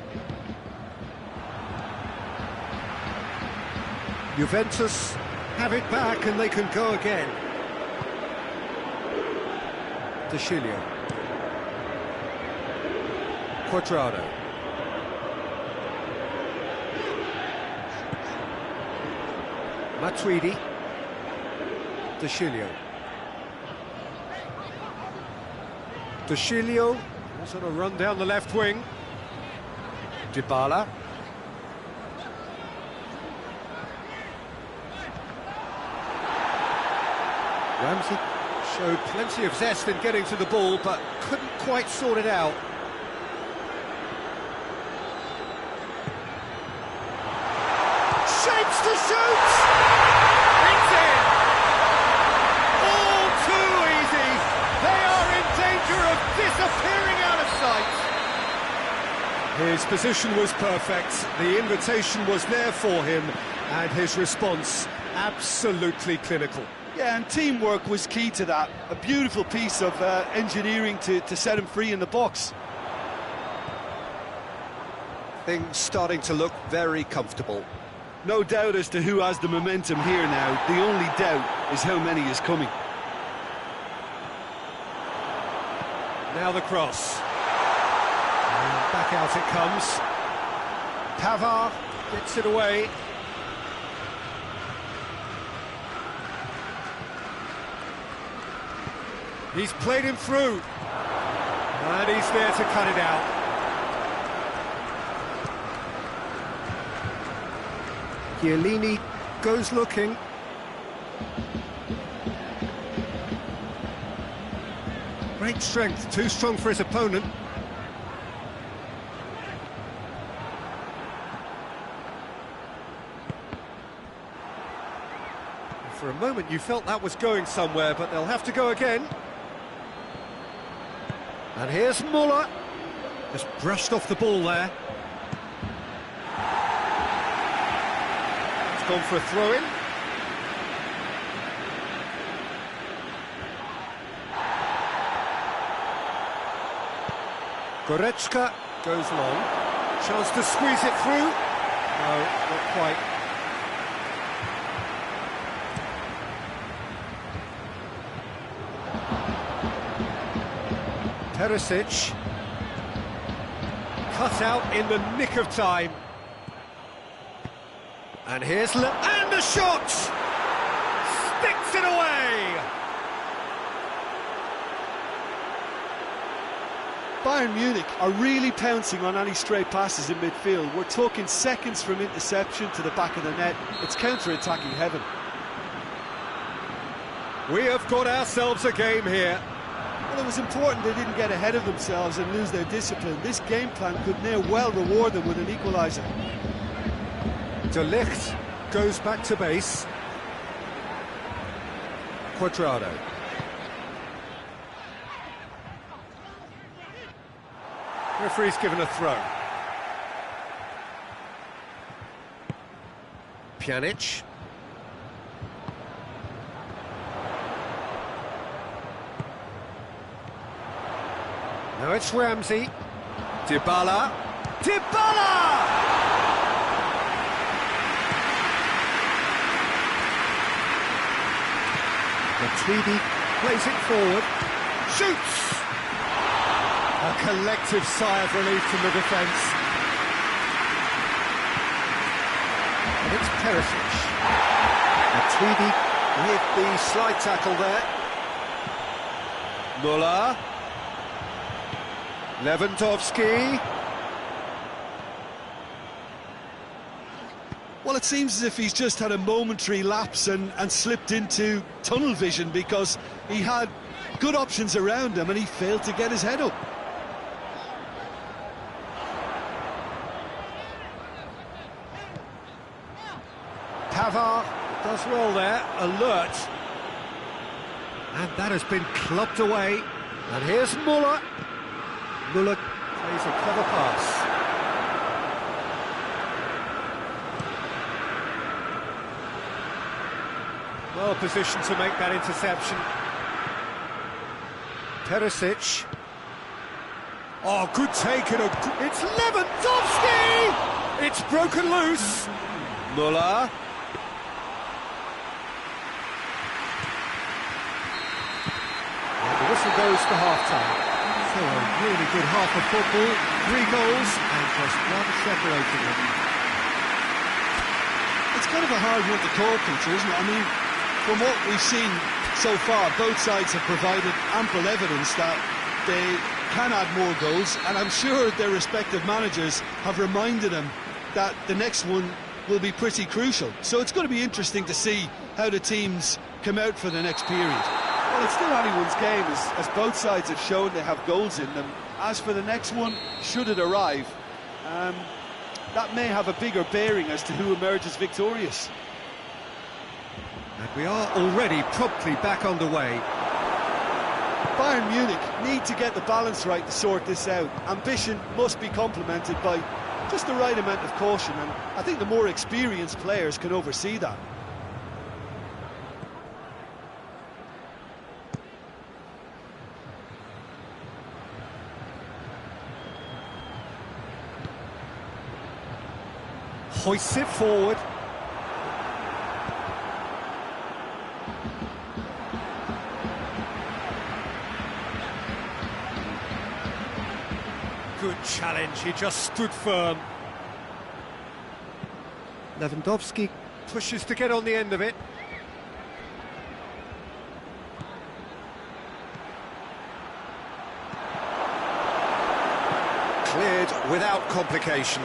S1: Juventus have it back and they can go again. De Chilio. Quadrado. Matuidi. De Chilio. De Chilio was on a run down the left wing. Dybala. Ramsey showed plenty of zest in getting to the ball, but couldn't quite sort it out. Shapes to shoot! It's in! All too easy! They are in danger of disappearing out of sight! His position was perfect, the invitation was there for him, and his response absolutely clinical.
S2: Yeah, and teamwork was key to that. A beautiful piece of engineering to set him free in the box.
S1: Things starting to look very comfortable.
S2: No doubt as to who has the momentum here now. The only doubt is how many is coming.
S1: Now the cross. And back out it comes. Pavard gets it away. He's played him through. And he's there to cut it out. Chiellini goes looking. Great strength, too strong for his opponent. For a moment you felt that was going somewhere, but they'll have to go again. And here's Müller. Just brushed off the ball there. It's gone for a throw-in. Goretzka goes long. Chance to squeeze it through. No, not quite. Perisic. Cut out in the nick of time. And here's and the shot! Sticks it away!
S2: Bayern Munich are really pouncing on any stray passes in midfield. We're talking seconds from interception to the back of the net. It's counter-attacking heaven.
S1: We have got ourselves a game here.
S2: Well, it was important they didn't get ahead of themselves and lose their discipline. This game plan could near well reward them with an equaliser.
S1: De Ligt goes back to base. Quadrado. Referee's given a throw. Pjanic. Now it's Ramsey. Dybala. Dybala! Tweedy plays it forward, shoots! A collective sigh of relief from the defence. And it's Perisic. Tweedy with the slide tackle there. Muller. Lewandowski.
S2: Well, it seems as if he's just had a momentary lapse and slipped into tunnel vision, because he had good options around him and he failed to get his head up.
S1: Pavard does well there, alert. And that has been clubbed away. And here's Muller. Muller plays a clever pass. Well positioned to make that interception. Perisic. Oh, good take and it's Lewandowski! It's broken loose. Muller. And the whistle goes for half-time. So a really good half of football, 3 goals and just one separating them.
S2: It's kind of a hard one to call, Peter, isn't it? I mean, from what we've seen so far, both sides have provided ample evidence that they can add more goals, and I'm sure their respective managers have reminded them that the next one will be pretty crucial. So it's going to be interesting to see how the teams come out for the next period. Well, it's still anyone's game, as both sides have shown they have goals in them. As for the next one, should it arrive, that may have a bigger bearing as to who emerges victorious.
S1: And we are already promptly back underway.
S2: Bayern Munich need to get the balance right to sort this out. Ambition must be complemented by just the right amount of caution, and I think the more experienced players can oversee that.
S1: Hoists it forward. Good challenge, he just stood firm. Lewandowski pushes to get on the end of it. Cleared without complication.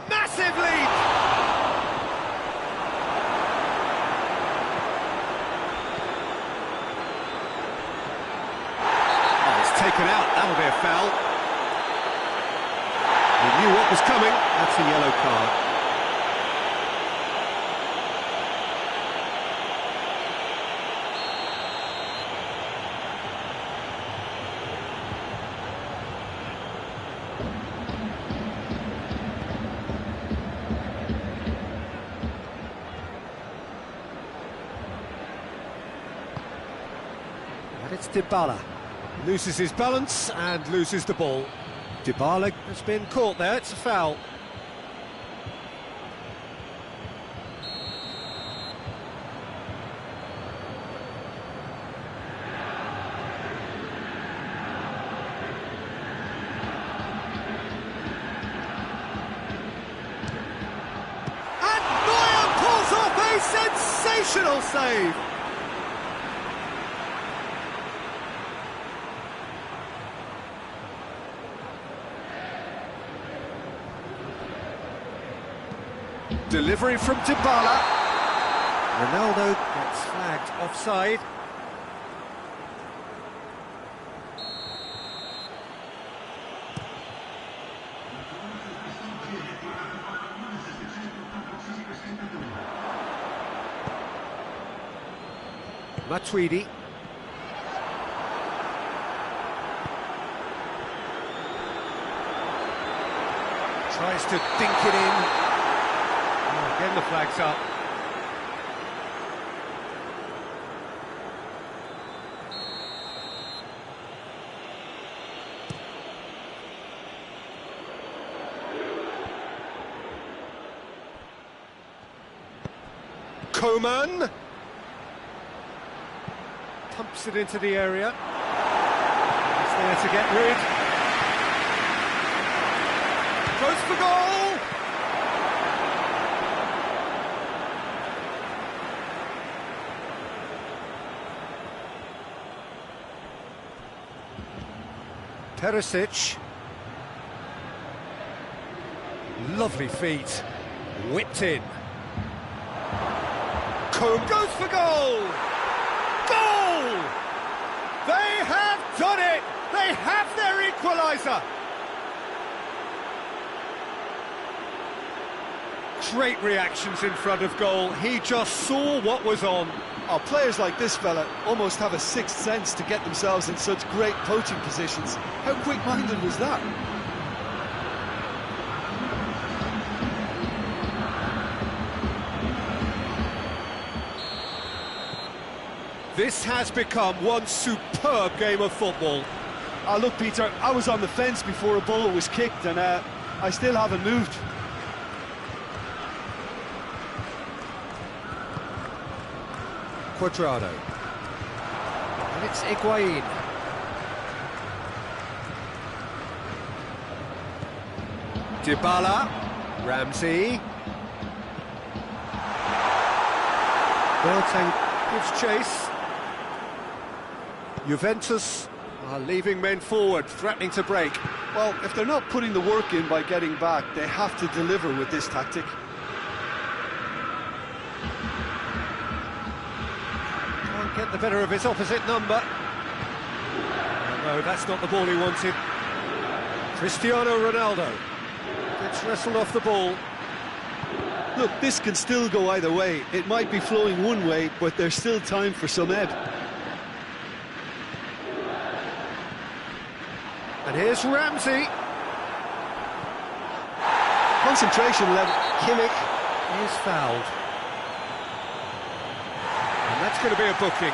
S1: Massive lead! Oh, it's taken out. That will be a foul. He knew what was coming. That's a yellow card. And it's Dybala. Loses his balance and loses the ball. Dybala has been caught there, it's a foul. And Neuer pulls off a sensational save. Delivery from Dybala. Ronaldo gets flagged offside. Matuidi. Tries to dink it in. Oh, again the flag's up. Coman pumps it into the area. He's there to get rid. Goes for goal! Perisic. Lovely feet. Whipped in. Coman goes for goal! Goal! They have done it! They have their equaliser! Great reactions in front of goal. He just saw what was on.
S2: Oh, players like this fella almost have a sixth sense to get themselves in such great poaching positions. How quick-minded was that?
S1: This has become one superb game of football.
S2: Oh, look, Peter, I was on the fence before a ball was kicked, and I still haven't moved.
S1: Cuadrado. And it's Higuain. Dybala. Ramsey. Boateng gives chase. Juventus are leaving men forward, threatening to break.
S2: Well, if they're not putting the work in by getting back, they have to deliver with this tactic.
S1: Can't get the better of his opposite number. No, that's not the ball he wanted. Cristiano Ronaldo gets wrestled off the ball.
S2: Look, this can still go either way. It might be flowing one way, but there's still time for some ebb.
S1: And here's Ramsey.
S2: Concentration level.
S1: Kimmich is fouled. And that's going to be a booking.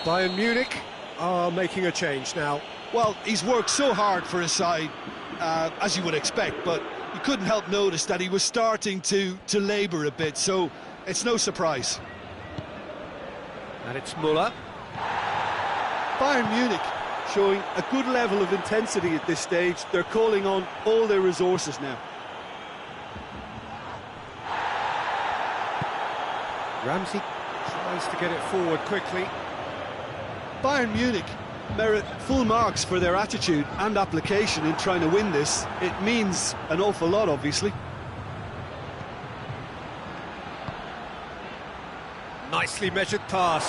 S1: Bayern Munich are making a change now.
S2: Well, he's worked so hard for his side, as you would expect, but you couldn't help notice that he was starting to labour a bit, so it's no surprise.
S1: And it's Müller.
S2: Bayern Munich showing a good level of intensity at this stage. They're calling on all their resources now.
S1: Ramsey tries to get it forward quickly.
S2: Bayern Munich merit full marks for their attitude and application in trying to win this. It means an awful lot, obviously.
S1: Nicely measured pass.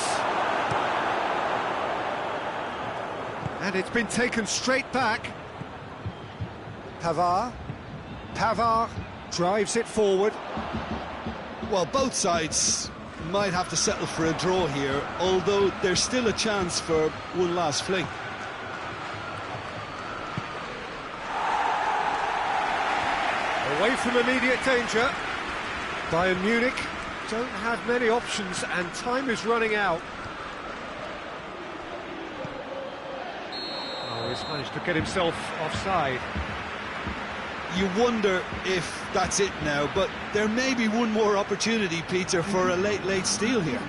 S1: And it's been taken straight back. Pavard drives it forward.
S2: Well, both sides might have to settle for a draw here, although there's still a chance for one last fling.
S1: Away from immediate danger. Bayern Munich don't have many options and time is running out. Oh, he's managed to get himself offside.
S2: You wonder if that's it now, but there may be one more opportunity, Peter, for a late steal here.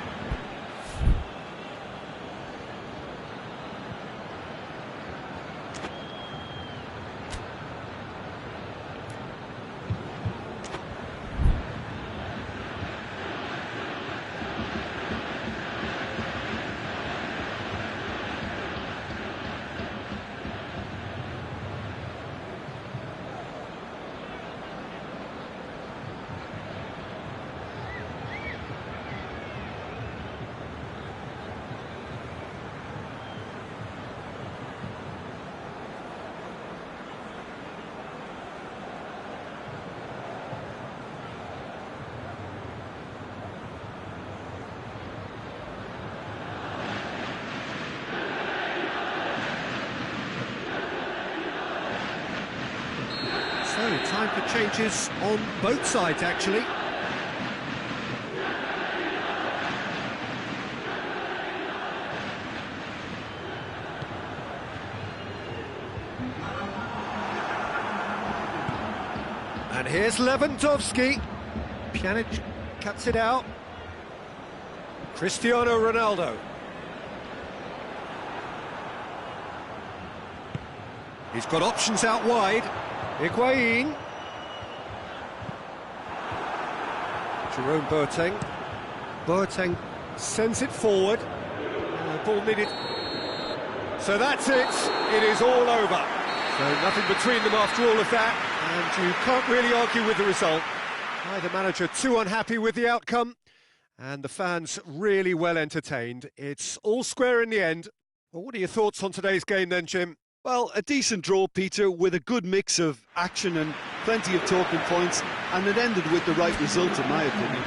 S1: time for changes on both sides, actually. And here's Lewandowski. Pjanic cuts it out. Cristiano Ronaldo. He's got options out wide. Higuain. Jerome Boateng. Boateng sends it forward. Ball needed. So that's it. It is all over. So nothing between them after all of that, and you can't really argue with the result. Neither manager too unhappy with the outcome, and the fans really well entertained. It's all square in the end. Well, what are your thoughts on today's game then, Jim?
S2: Well, a decent draw, Peter, with a good mix of action and plenty of talking points, and it ended with the right result, in my opinion.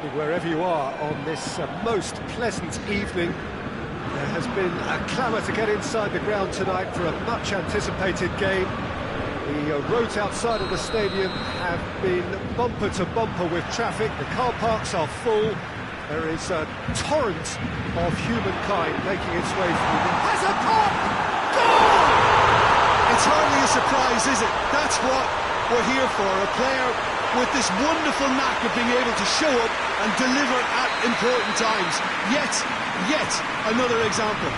S1: evening, wherever you are on this most pleasant evening. There has been a clamour to get inside the ground tonight for a much-anticipated game. The roads outside of the stadium have been bumper to bumper with traffic. The car parks are full. There is a torrent of humankind making its way through. Has a pop! Goal!
S2: It's hardly a surprise, is it? That's what we're here for. A player with this wonderful knack of being able to show up and deliver at important times. Yet another example.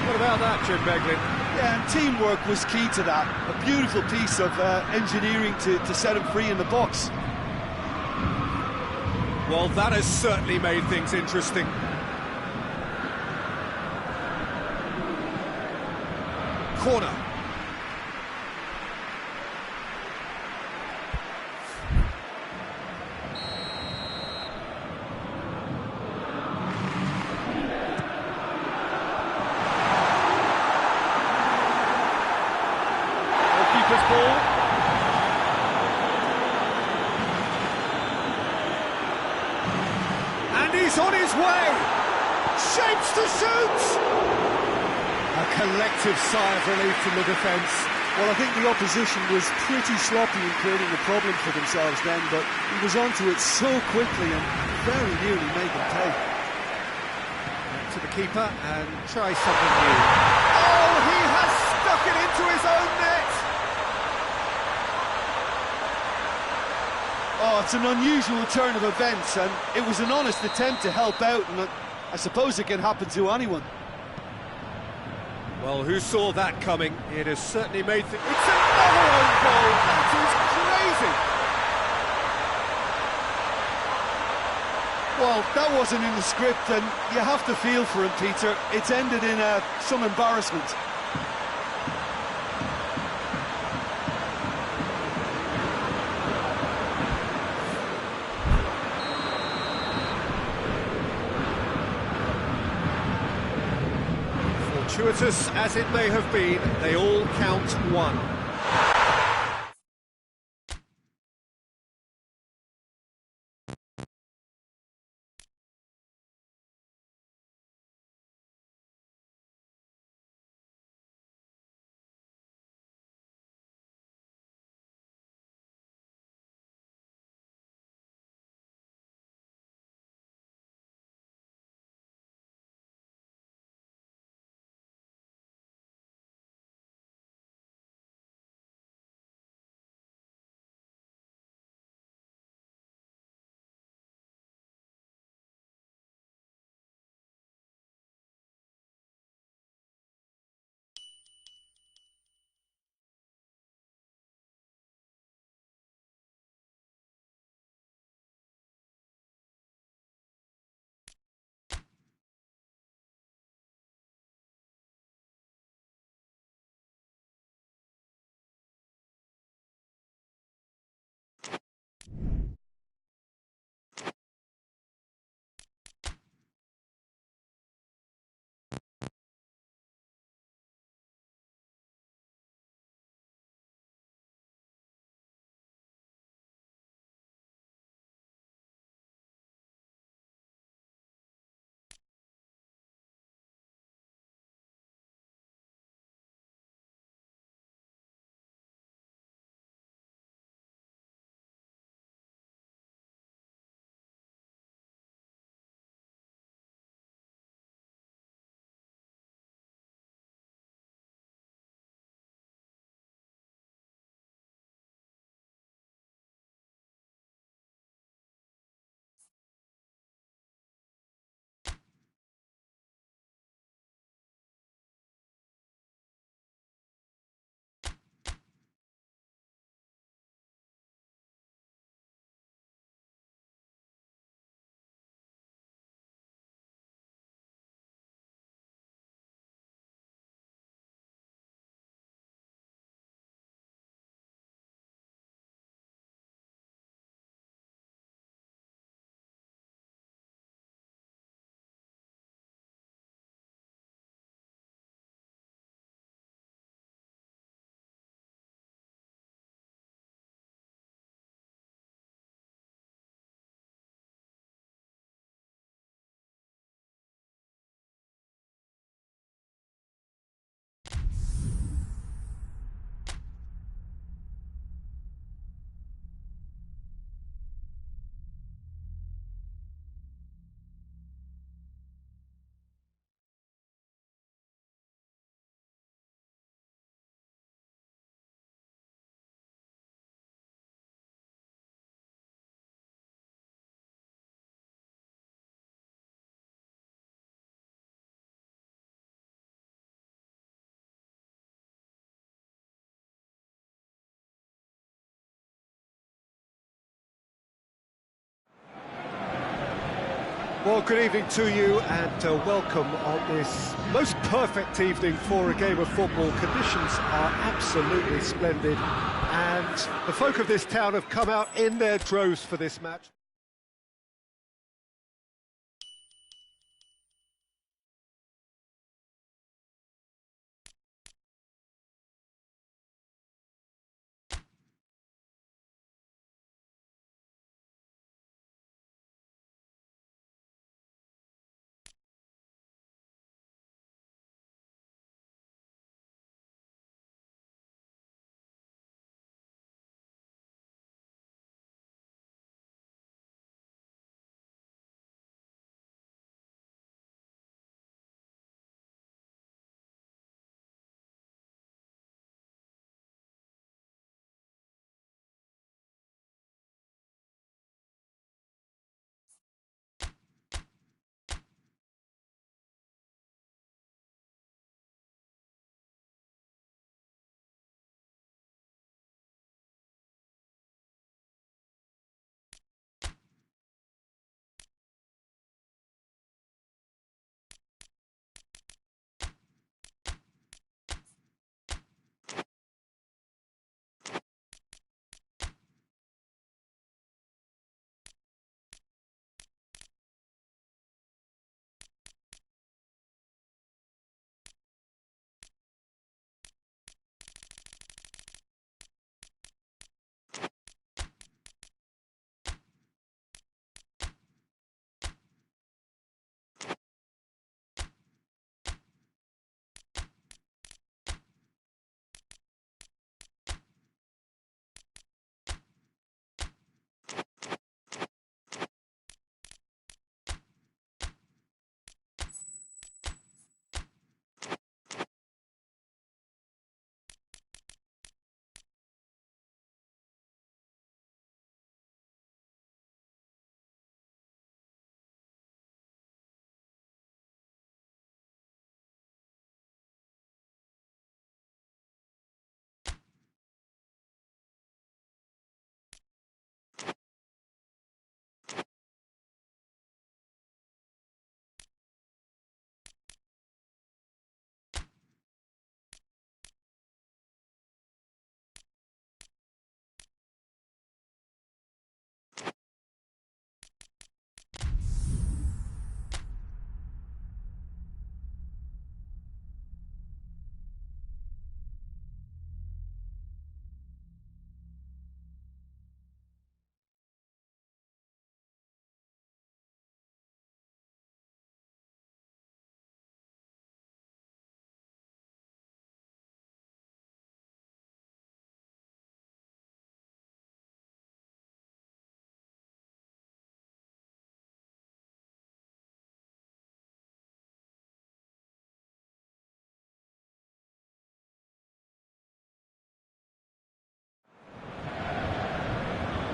S1: What about that, Jim Beglin?
S2: Yeah, and teamwork was key to that. A beautiful piece of engineering to set him free in the box.
S1: Well, that has certainly made things interesting. Corner. Goalkeeper's ball. He's on his way! Shapes to shoot! A collective sigh of relief from the defence.
S2: Well, I think the opposition was pretty sloppy in creating a problem for themselves then, but he was onto it so quickly and very nearly made them pay.
S1: Back to the keeper and try something new. Oh, he has stuck it into his own net!
S2: Oh, it's an unusual turn of events, and it was an honest attempt to help out, and I suppose it can happen to anyone.
S1: Well, who saw that coming? It has certainly made It's another own goal! That is crazy!
S2: Well, that wasn't in the script, and you have to feel for him, Peter. It's ended in some embarrassment.
S1: Fortuitous as it may have been, they all count one. Well, good evening to you and welcome on this most perfect evening for a game of football. Conditions are absolutely splendid and the folk of this town have come out in their droves for this match.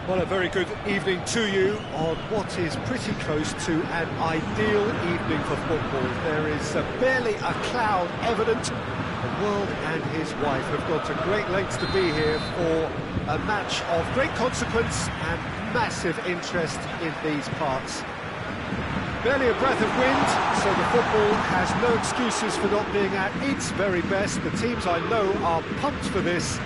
S1: Well, a very good evening to you on what is pretty close to an ideal evening for football. There is barely a cloud evident. The world and his wife have gone to great lengths to be here for a match of great consequence and massive interest in these parts. Barely a breath of wind, so the football has no excuses for not being at its very best. The teams I know are pumped for this.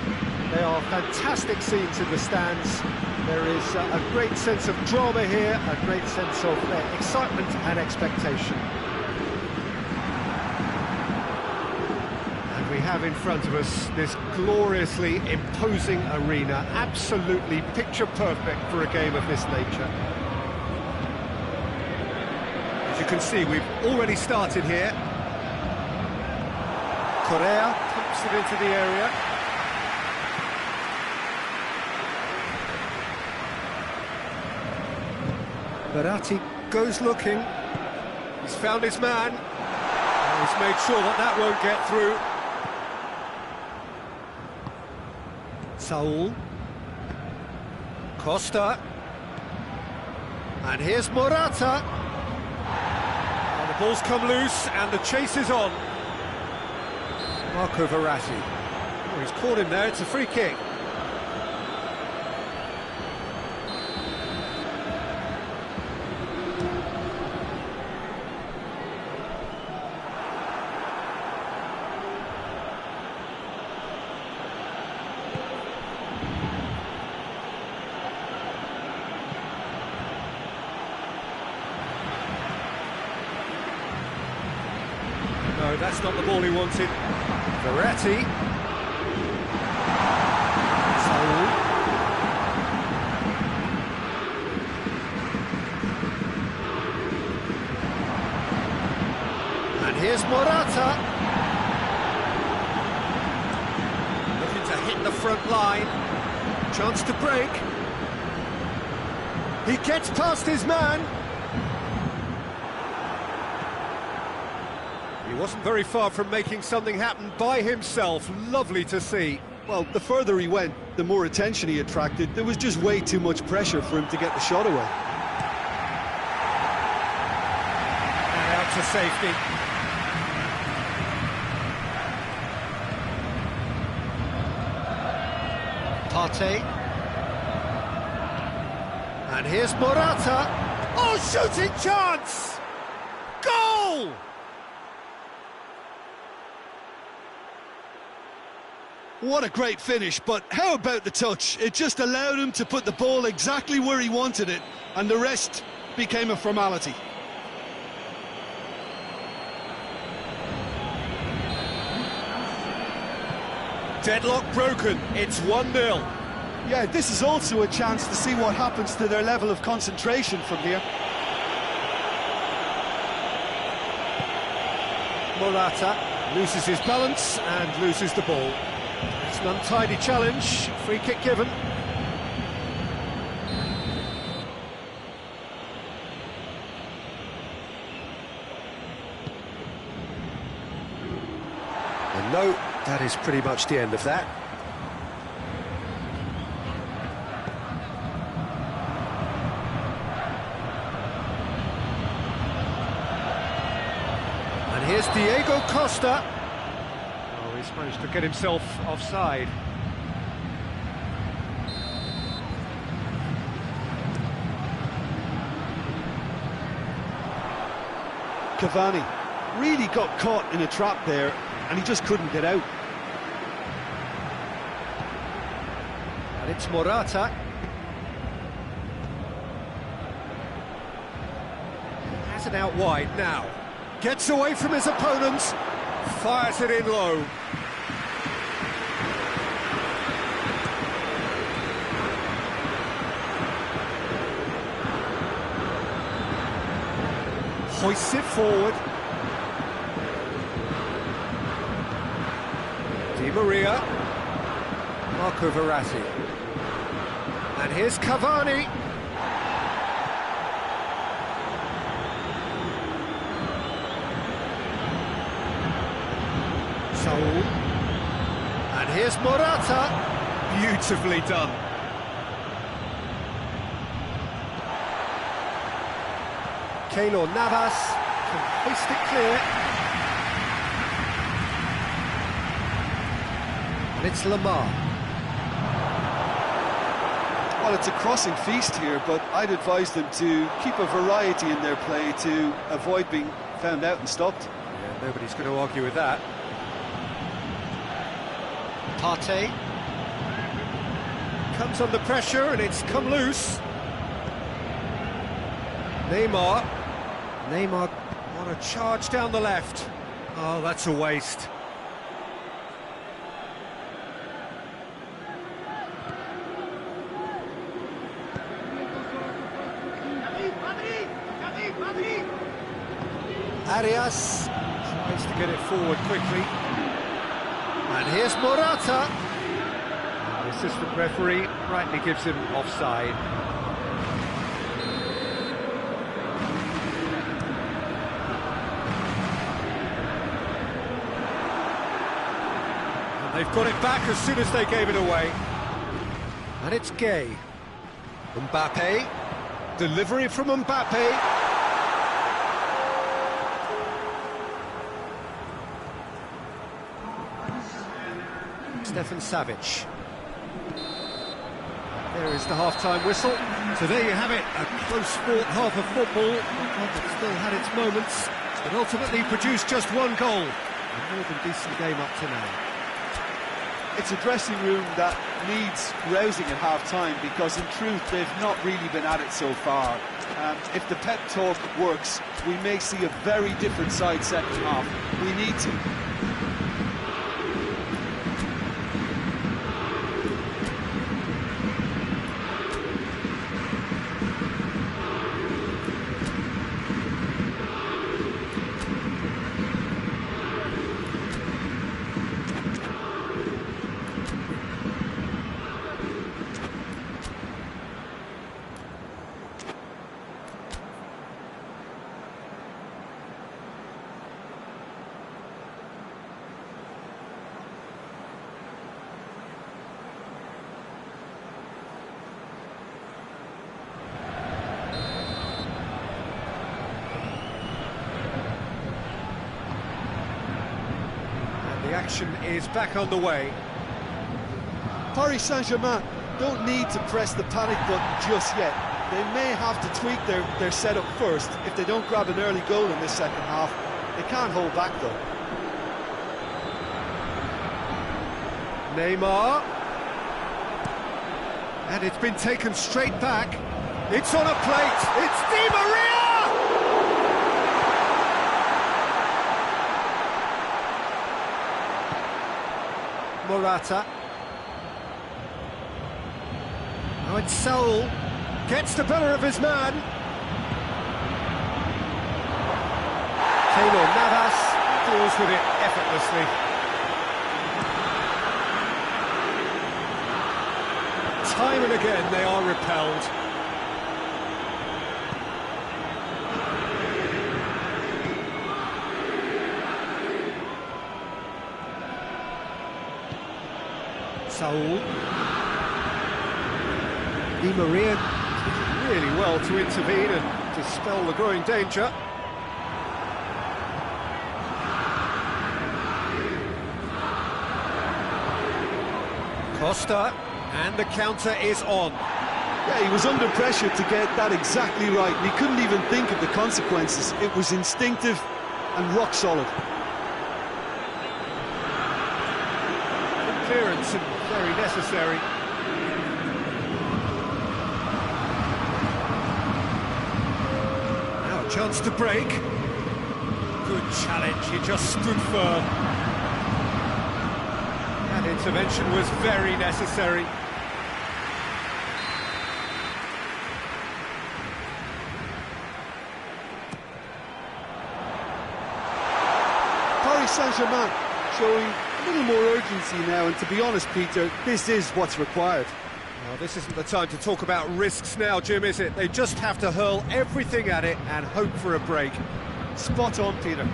S1: They are fantastic scenes in the stands. There is a great sense of drama here, a great sense of excitement and expectation. And we have in front of us this gloriously imposing arena, absolutely picture perfect for a game of this nature. As you can see, we've already started here. Correa pumps it into the area. Verratti goes looking, he's found his man, and he's made sure that that won't get through. Saul, Costa, and here's Morata, and the ball's come loose and the chase is on. Marco Verratti, oh, he's caught him there, it's a free kick. That's not the ball he wanted. Verratti. Saul. And here's Morata. Looking to hit the front line. Chance to break. He gets past his man. He wasn't very far from making something happen by himself. Lovely to see.
S2: Well, the further he went, the more attention he attracted. There was just way too much pressure for him to get the shot away.
S1: And out to safety. Partey. And here's Morata. Oh, shooting chance! Goal!
S2: What a great finish, but how about the touch? It just allowed him to put the ball exactly where he wanted it, and the rest became a formality.
S1: Deadlock broken, it's 1-0.
S2: Yeah, this is also a chance to see what happens to their level of concentration from here.
S1: Morata loses his balance and loses the ball. It's an untidy challenge, free kick given. And no, that is pretty much the end of that. And here's Diego Costa. Oh, he's managed to get himself offside.
S2: Cavani really got caught in a trap there, and he just couldn't get out.
S1: And it's Morata. Has it out wide now. Gets away from his opponents. Fires it in low. Hoists it forward. Di Maria. Marco Verratti. And here's Cavani. Saul. And here's Morata. Beautifully done. Keylor Navas can hoist it clear. And it's Lamar.
S2: Well, it's a crossing feast here, but I'd advise them to keep a variety in their play to avoid being found out and stopped.
S1: Yeah, nobody's going to argue with that. Partey comes under pressure and it's come loose. Neymar on a charge down the left. Oh, that's a waste. Arias tries to get it forward quickly. And here's Morata. The assistant referee rightly gives him offside. And they've got it back as soon as they gave it away. And it's Gay. Mbappe. Delivery from Mbappe. Stefan Savic. There is the half-time whistle. So there you have it, a close-fought half of football. It still had its moments, but ultimately produced just one goal. A more than decent game up to now.
S2: It's a dressing room that needs rousing at half-time, because in truth they've not really been at it so far. If the pep talk works, we may see a very different side second half. We need to.
S1: The action is back on the way.
S2: Paris Saint-Germain don't need to press the panic button just yet. They may have to tweak their setup first if they don't grab an early goal in this second half. They can't hold back though.
S1: Neymar. And it's been taken straight back. It's on a plate. It's Di Maria! Morata. Now it's Saul. Gets the better of his man. Keylor Navas deals with it effortlessly. Time and again they are repelled. Saul. Di Maria did really well to intervene and dispel the growing danger. Costa, and the counter is on.
S2: Yeah, he was under pressure to get that exactly right, and he couldn't even think of the consequences. It was instinctive and rock solid.
S1: Clearance and very necessary. Now a chance to break. Good challenge, he just stood firm. That intervention was very necessary.
S2: Paris Saint-Germain showing a little more urgency now, and to be honest, Peter, this is what's required.
S1: Well, this isn't the time to talk about risks now, Jim, is it? They just have to hurl everything at it and hope for a break.
S2: Spot on, Peter.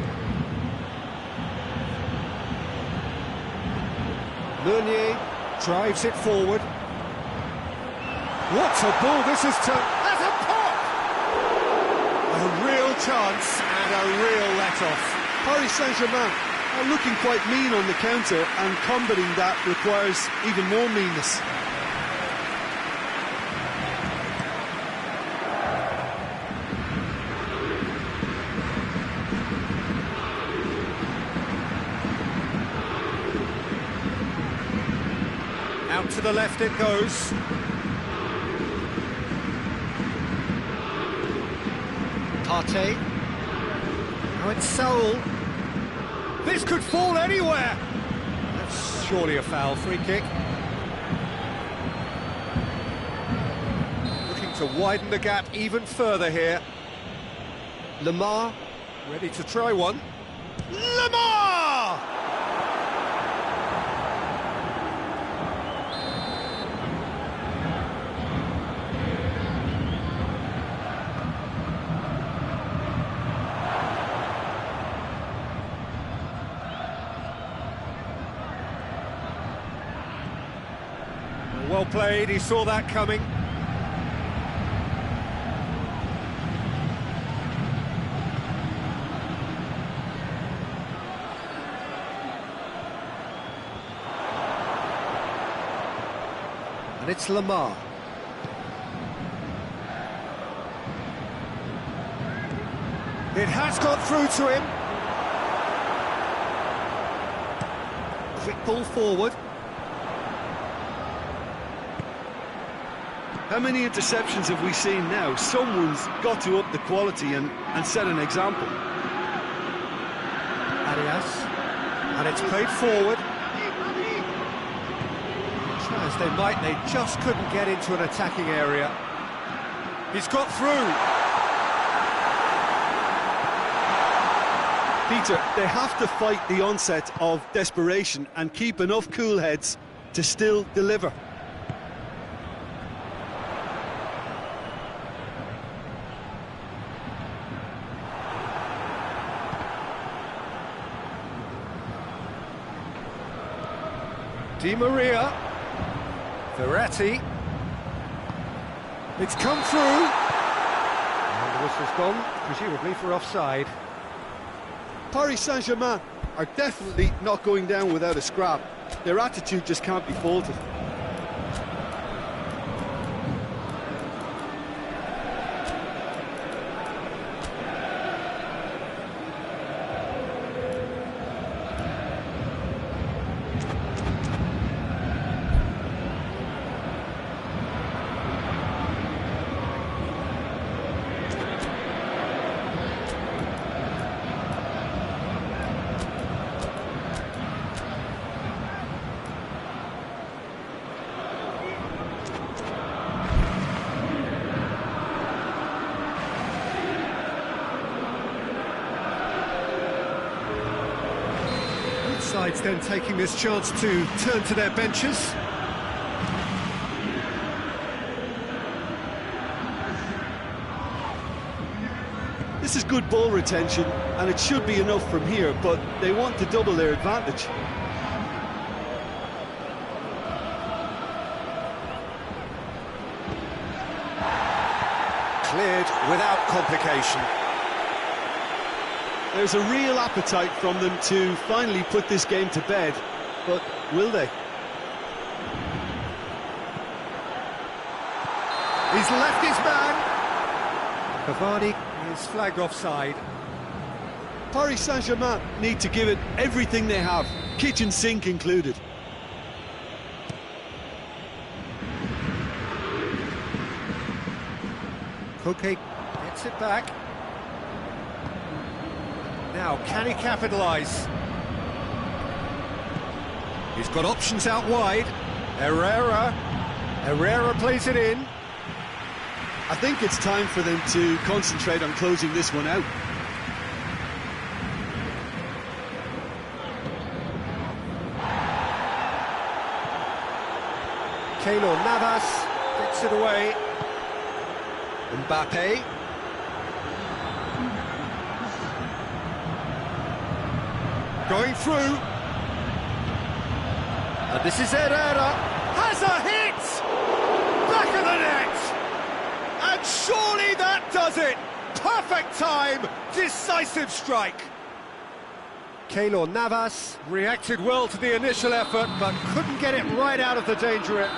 S1: Meunier drives it forward. What a ball this is to... That's a pop! A real chance and a real let-off.
S2: Paris Saint-Germain are looking quite mean on the counter, and combating that requires even more meanness.
S1: Out to the left it goes. Partey. Now it's Saul. This could fall anywhere. That's surely a foul. Free kick. Looking to widen the gap even further here. Lemar ready to try one. Lemar! Well played, he saw that coming. And it's Lemar. It has got through to him. Quick ball forward.
S2: How many interceptions have we seen now? Someone's got to up the quality and set an example.
S1: Arias, and it's played forward. Try as they might, they just couldn't get into an attacking area. He's got through.
S2: Peter, they have to fight the onset of desperation and keep enough cool heads to still deliver.
S1: Di Maria, Verratti, it's come through, and the whistle's gone, presumably for offside.
S2: Paris Saint-Germain are definitely not going down without a scrap. Their attitude just can't be faulted.
S1: Sides then taking this chance to turn to their benches.
S2: This is good ball retention, and it should be enough from here, but they want to double their advantage.
S1: Cleared without complication.
S2: There's a real appetite from them to finally put this game to bed, but will they?
S1: He's left his man. Cavani is flagged offside.
S2: Paris Saint-Germain need to give it everything they have, kitchen sink included.
S1: Koke gets it back. Now, can he capitalise? He's got options out wide. Herrera plays it in.
S2: I think it's time for them to concentrate on closing this one out.
S1: Keylor Navas gets it away. Mbappe. Going through. And this is Herrera. Has a hit! Back of the net! And surely that does it! Perfect time! Decisive strike! Keylor Navas reacted well to the initial effort, but couldn't get it right out of the danger.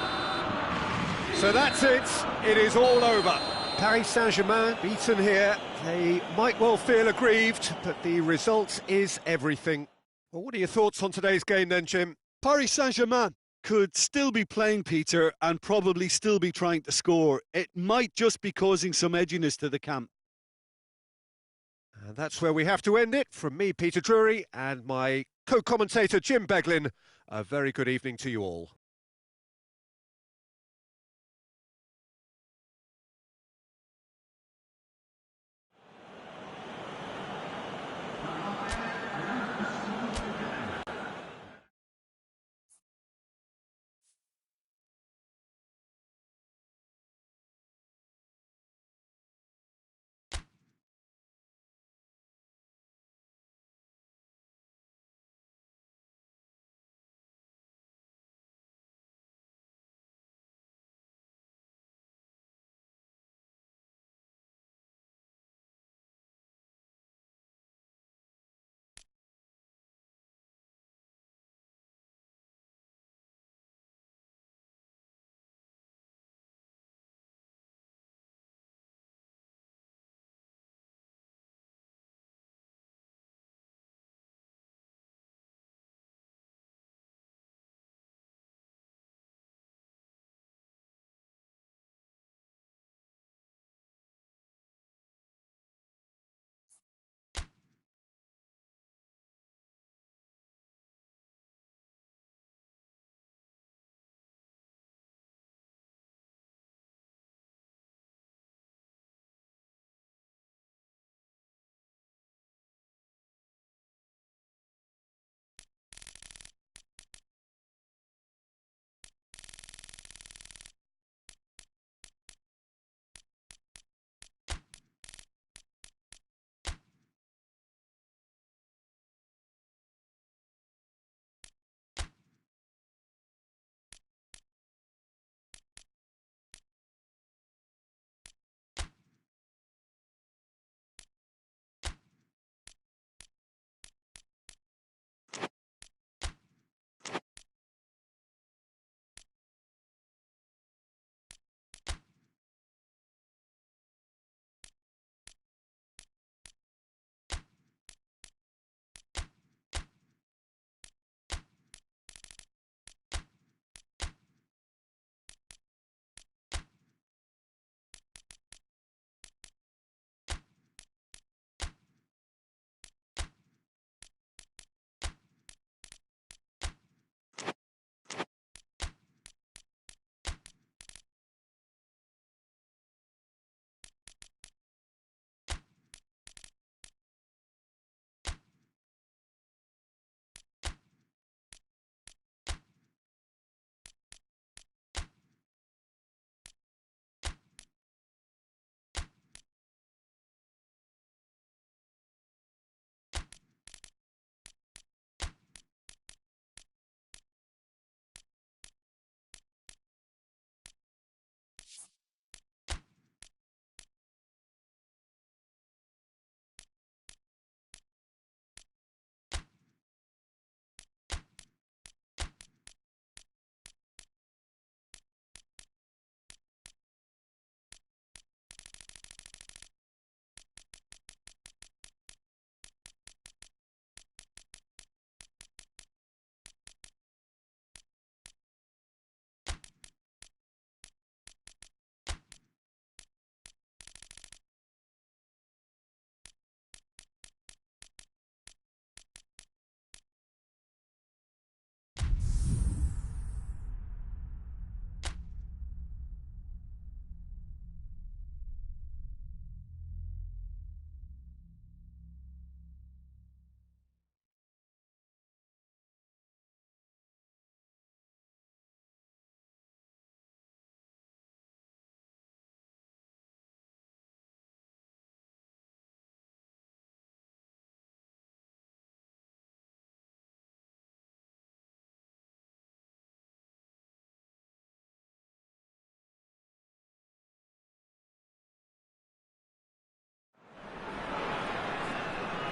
S1: So that's it. It is all over. Paris Saint-Germain beaten here. They might well feel aggrieved, but the result is everything. Well, what are your thoughts on today's game then, Jim?
S2: Paris Saint-Germain could still be playing, Peter, and probably still be trying to score. It might just be causing some edginess to the camp.
S1: And that's where we have to end it. From me, Peter Drury, and my co-commentator, Jim Beglin, a very good evening to you all.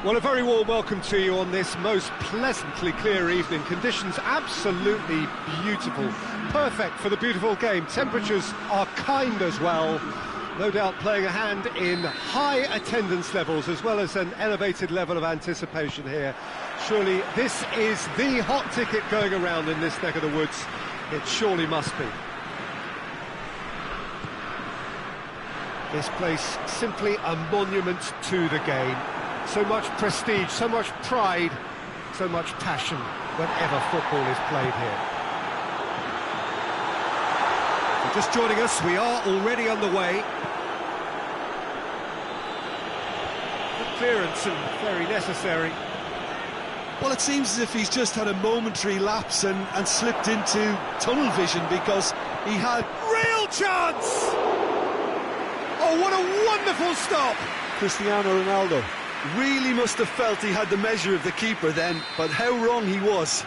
S1: Well, a very warm welcome to you on this most pleasantly clear evening. Conditions absolutely beautiful. Perfect for the beautiful game. Temperatures are kind as well. No doubt playing a hand in high attendance levels as well as an elevated level of anticipation here. Surely this is the hot ticket going around in this neck of the woods. It surely must be. This place simply a monument to the game. So much prestige, so much pride, so much passion whenever football is played here. If you're just joining us, we are already underway. Good clearance and very necessary.
S2: Well, it seems as if he's just had a momentary lapse and slipped into tunnel vision because he had
S1: Real chance! Oh, what a wonderful stop!
S2: Cristiano Ronaldo really must have felt he had the measure of the keeper then, but how wrong he was.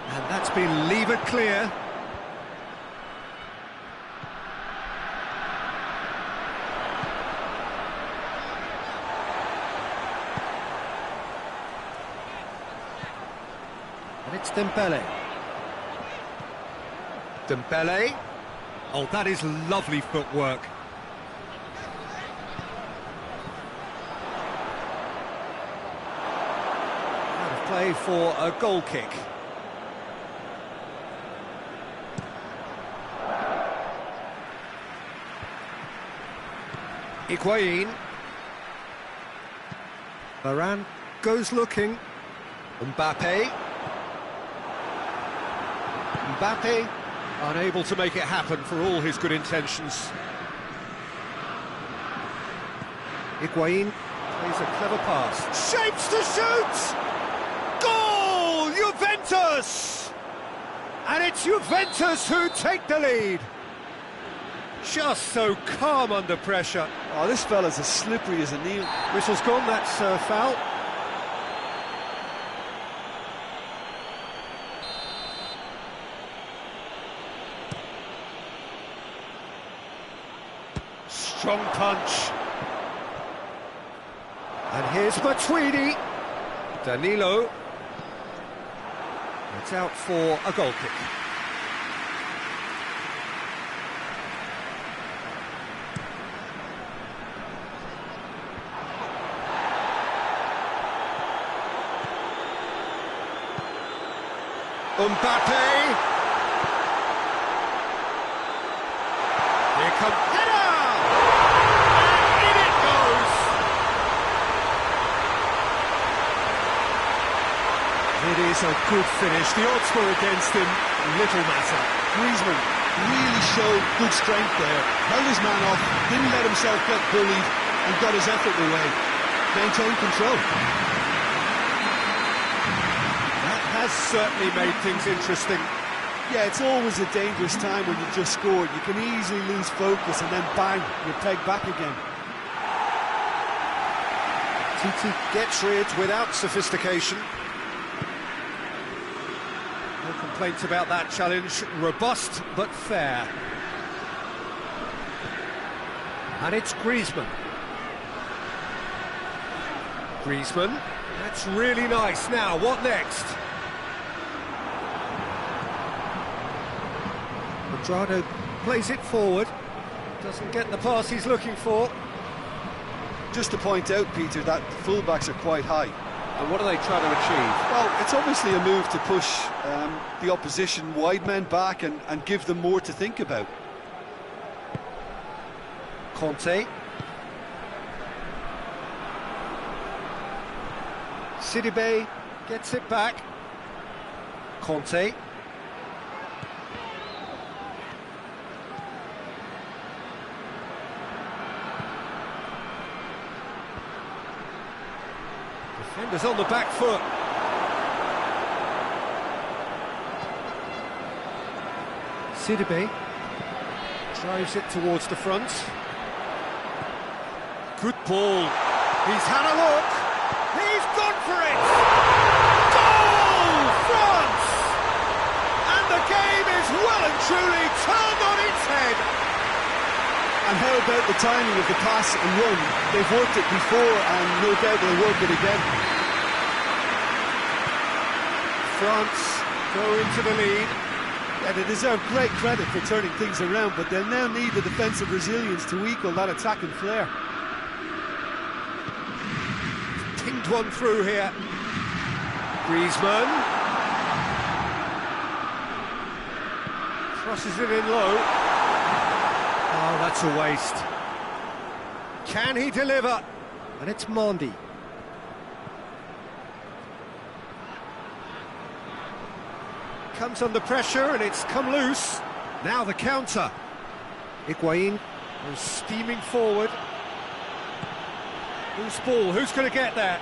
S1: And that's been levered clear. And it's Dembele. Dembele. Oh, that is lovely footwork. Out of play for a goal kick. Higuain. Varane goes looking. Mbappe. Mbappe. Unable to make it happen for all his good intentions. Higuain plays a clever pass. Shapes to shoot! Goal! Juventus! And it's Juventus who take the lead. Just so calm under pressure.
S2: Oh, this fella's as slippery as a needle.
S1: Whistle's gone, that's foul. Strong punch. And here's Matuidi. Danilo. It's out for a goal kick. Mbappe. Here comes header! And in it goes! It is a good finish. The odds were against him. Little matter.
S2: Griezmann really showed good strength there. Held his man off, didn't let himself get bullied, and got his effort away. Maintained control.
S1: Has certainly made things interesting.
S2: Yeah, it's always a dangerous time when you just scored. You can easily lose focus and then bang, you're pegged back again.
S1: Titi gets rid without sophistication. No complaints about that challenge. Robust but fair. And it's Griezmann. Griezmann. That's really nice. Now, what next? Quadrado plays it forward, doesn't get the pass he's looking for.
S2: Just to point out, Peter, that the fullbacks are quite high.
S1: And what are they trying to achieve?
S2: Well, it's obviously a move to push the opposition wide men back and give them more to think about.
S1: Conte. Sidibe gets it back. Conte. Defenders on the back foot. Sidibe drives it towards the front. Good ball. He's had a look. He's gone for it. Goal, France! And the game is well and truly turned on its head.
S2: about the timing of the pass and run. They've worked it before and no doubt they'll work it again.
S1: France go into the lead.
S2: Yeah, they deserve great credit for turning things around, but they'll now need the defensive resilience to equal that attacking flair.
S1: Pinged one through here. Griezmann. Crosses it in low. Oh, that's a waste. Can he deliver? And it's Mondi. Comes under pressure and it's come loose. Now the counter. Higuain goes steaming forward. Loose ball, who's going to get there?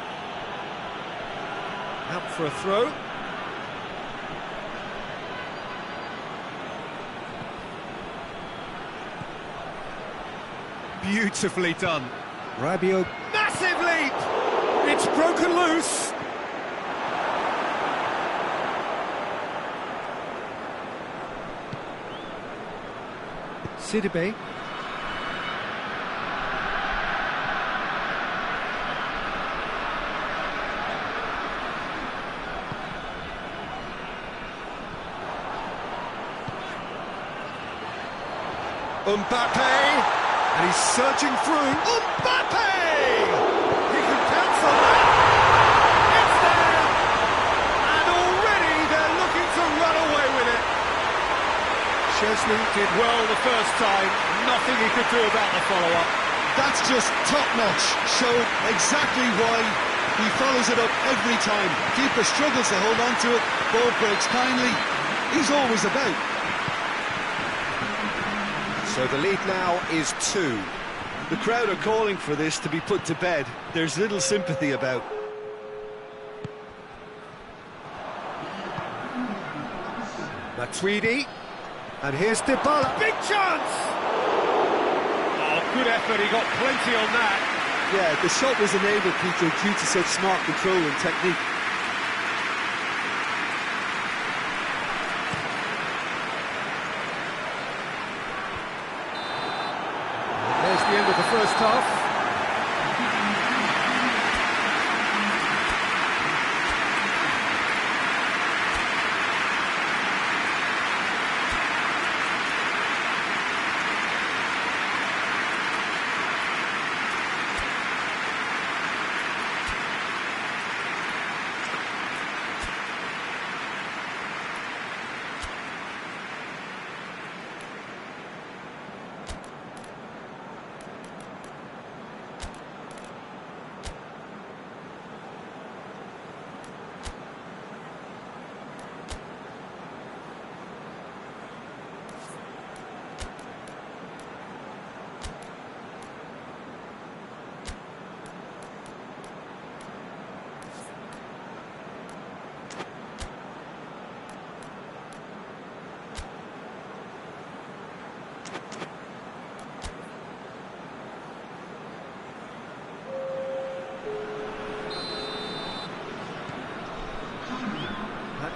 S1: Out for a throw. Beautifully done. Rabiot. Massive leap! It's broken loose. Sidibe. Mbappe, and he's searching through. Mbappe! He can pounce on that. It's there! And already they're looking to run away with it. Chesney did well the first time, nothing he could do about the follow-up.
S2: That's just top-notch, showed exactly why he follows it up every time. Keeper struggles to hold on to it, ball breaks kindly. He's always about.
S1: So the lead now is 2.
S2: The crowd are calling for this to be put to bed. There's little sympathy about.
S1: Matuidi, and here's Dybala. Big chance! Oh, good effort, he got plenty on that.
S2: Yeah, the shot was enabled, Peter, due to such smart control and technique.
S1: There's the end of the first half.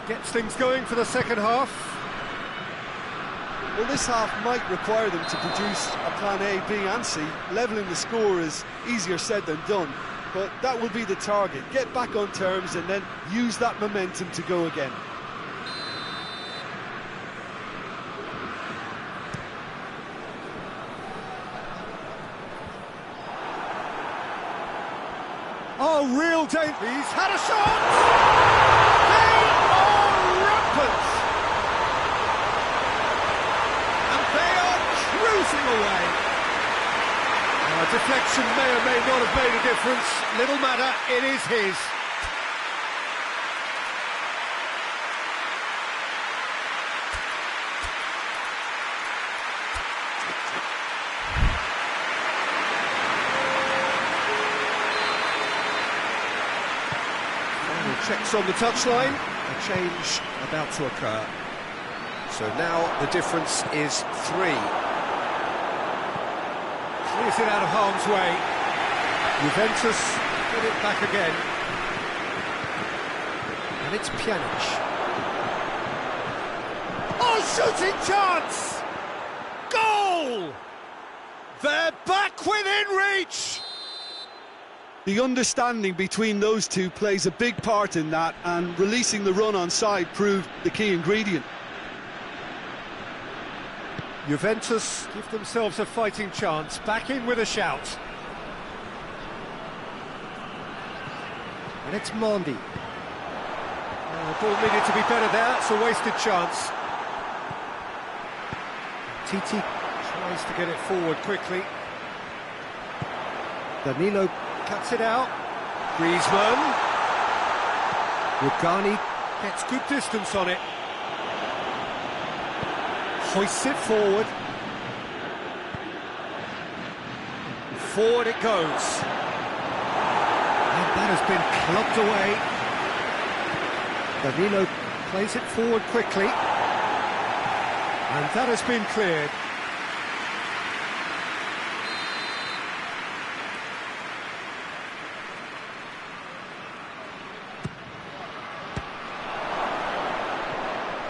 S1: Gets things going for the second half.
S2: Well, this half might require them to produce a plan A, B and C. Levelling the score is easier said than done, but that will be the target. Get back on terms and then use that momentum to go again.
S1: Oh, real danger. He's had a shot! And they are cruising away. A deflection may or may not have made a difference. Little matter, it is his. Checks on the touchline, a change about to occur. So now the difference is 3. Clears it out of harm's way. Juventus get it back again. And it's Pjanic. Oh, shooting chance! Goal! They're back within reach!
S2: The understanding between those two plays a big part in that, and releasing the run on side proved the key ingredient.
S1: Juventus give themselves a fighting chance, back in with a shout. And it's Mondi. The ball needed to be better there, it's a wasted chance. Titi tries to get it forward quickly. Danilo cuts it out. Griezmann. Rugani gets good distance on it. Hoists it forward. Forward it goes. And that has been clubbed away. Danilo plays it forward quickly. And that has been cleared.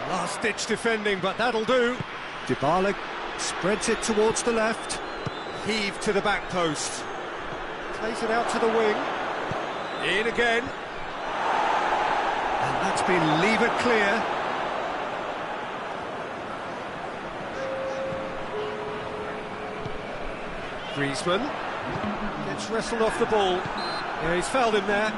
S1: Last-ditch defending, but that'll do. Dybala spreads it towards the left. Heave to the back post. Plays it out to the wing. In again. And that's been levered clear. Griezmann gets wrestled off the ball. Yeah, he's fouled him there.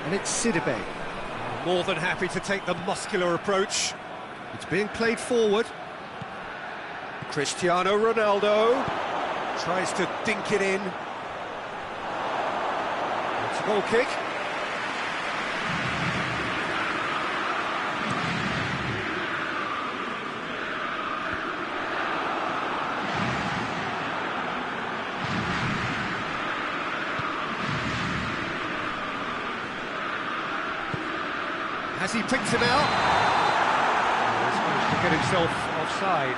S1: And it's Sidibe. More than happy to take the muscular approach. It's being played forward. Cristiano Ronaldo tries to dink it in. It's a goal kick. Has he picked him out? He's managed to get himself offside.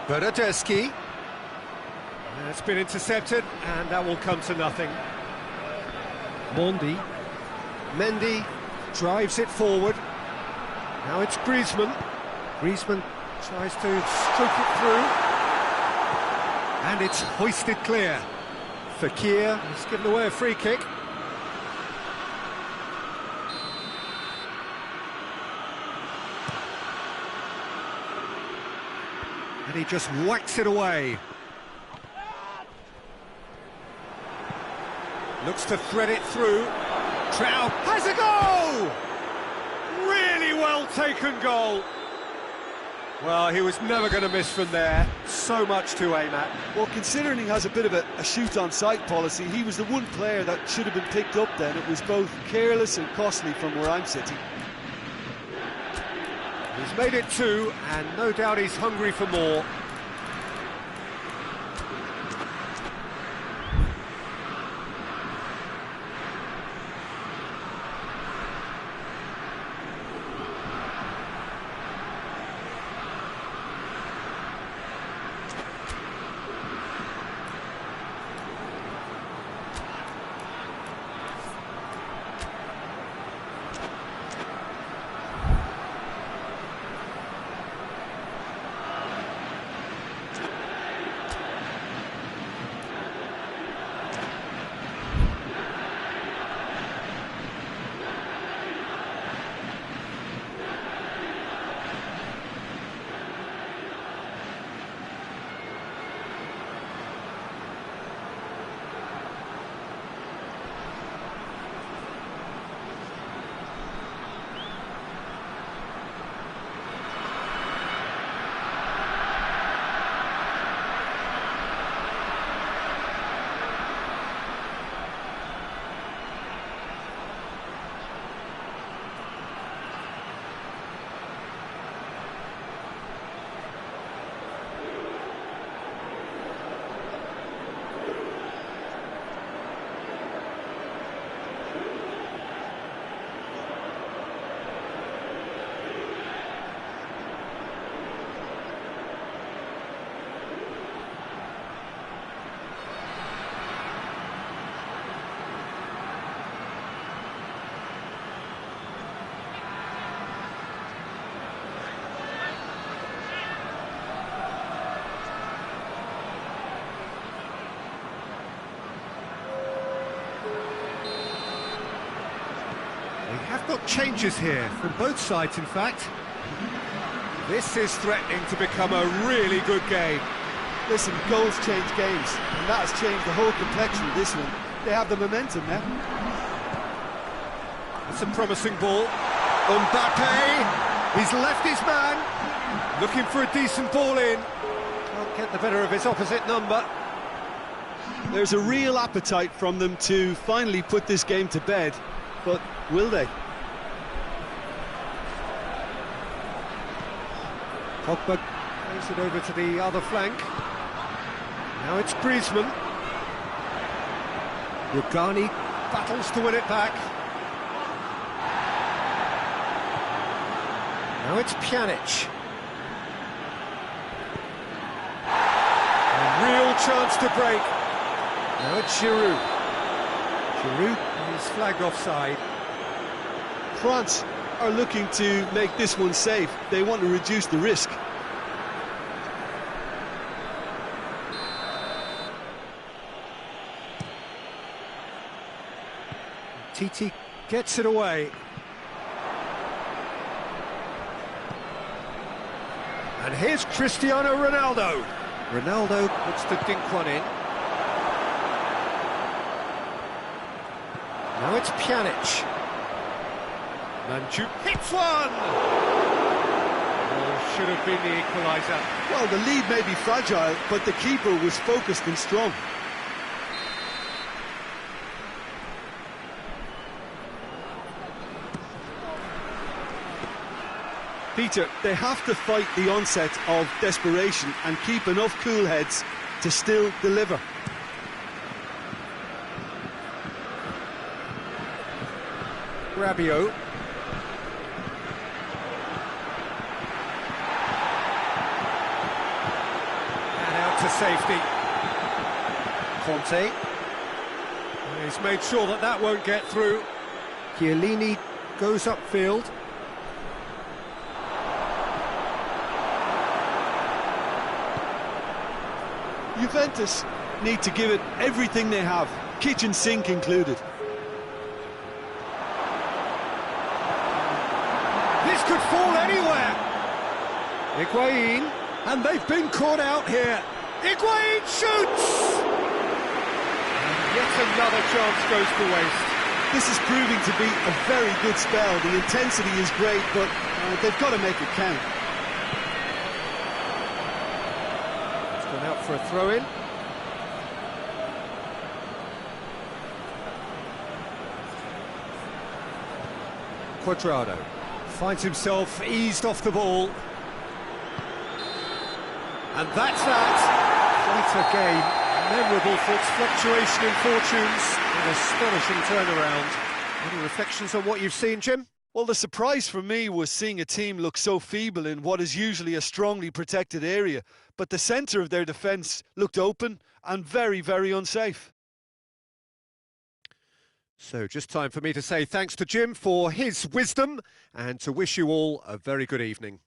S1: Bernardeschi. It's been intercepted, and that will come to nothing. Mondi. Mendy drives it forward. Now it's Griezmann. Griezmann tries to stroke it through, and it's hoisted clear. Fekir has given away a free kick. And he just whacks it away. Looks to thread it through. Trout has a goal! Really well taken goal. Well, he was never going to miss from there. So much to aim at.
S2: Well, considering he has a bit of a shoot-on-sight policy, he was the one player that should have been picked up then. It was both careless and costly from where I'm sitting.
S1: He's made it 2, and no doubt he's hungry for more. They have got changes here from both sides, in fact. This is threatening to become a really good game.
S2: Listen, goals change games, and that has changed the whole complexion of this one. They have the momentum now.
S1: It's a promising ball. Mbappe, he's left his man, looking for a decent ball in. Can't get the better of his opposite number.
S2: There's a real appetite from them to finally put this game to bed, but will they?
S1: Pogba plays it over to the other flank. Now it's Griezmann. Rugani battles to win it back. Now it's Pjanic. A real chance to break. Now it's Giroud. Giroud is flagged offside.
S2: France are looking to make this one safe. They want to reduce the risk.
S1: Titi gets it away. And here's Cristiano Ronaldo. Ronaldo looks to dink one in. Now it's Pjanic. Manju hits one! Oh, should have been the equaliser.
S2: Well, the lead may be fragile, but the keeper was focused and strong. Peter, they have to fight the onset of desperation and keep enough cool heads to still deliver.
S1: Rabiot. And out to safety. Conte. He's made sure that that won't get through. Chiellini goes upfield.
S2: Juventus need to give it everything they have, kitchen sink included.
S1: This could fall anywhere. Higuain, and they've been caught out here. Higuain shoots! And yet another chance goes to waste.
S2: This is proving to be a very good spell. The intensity is great, but they've got to make it count.
S1: Gone out for a throw-in. Cuadrado finds himself eased off the ball. And that's that. Quite a game. Memorable for its fluctuation in fortunes. An astonishing turnaround. Any reflections on what you've seen, Jim?
S2: Well, the surprise for me was seeing a team look so feeble in what is usually a strongly protected area, but the centre of their defence looked open and very, very unsafe.
S1: So just time for me to say thanks to Jim for his wisdom and to wish you all a very good evening.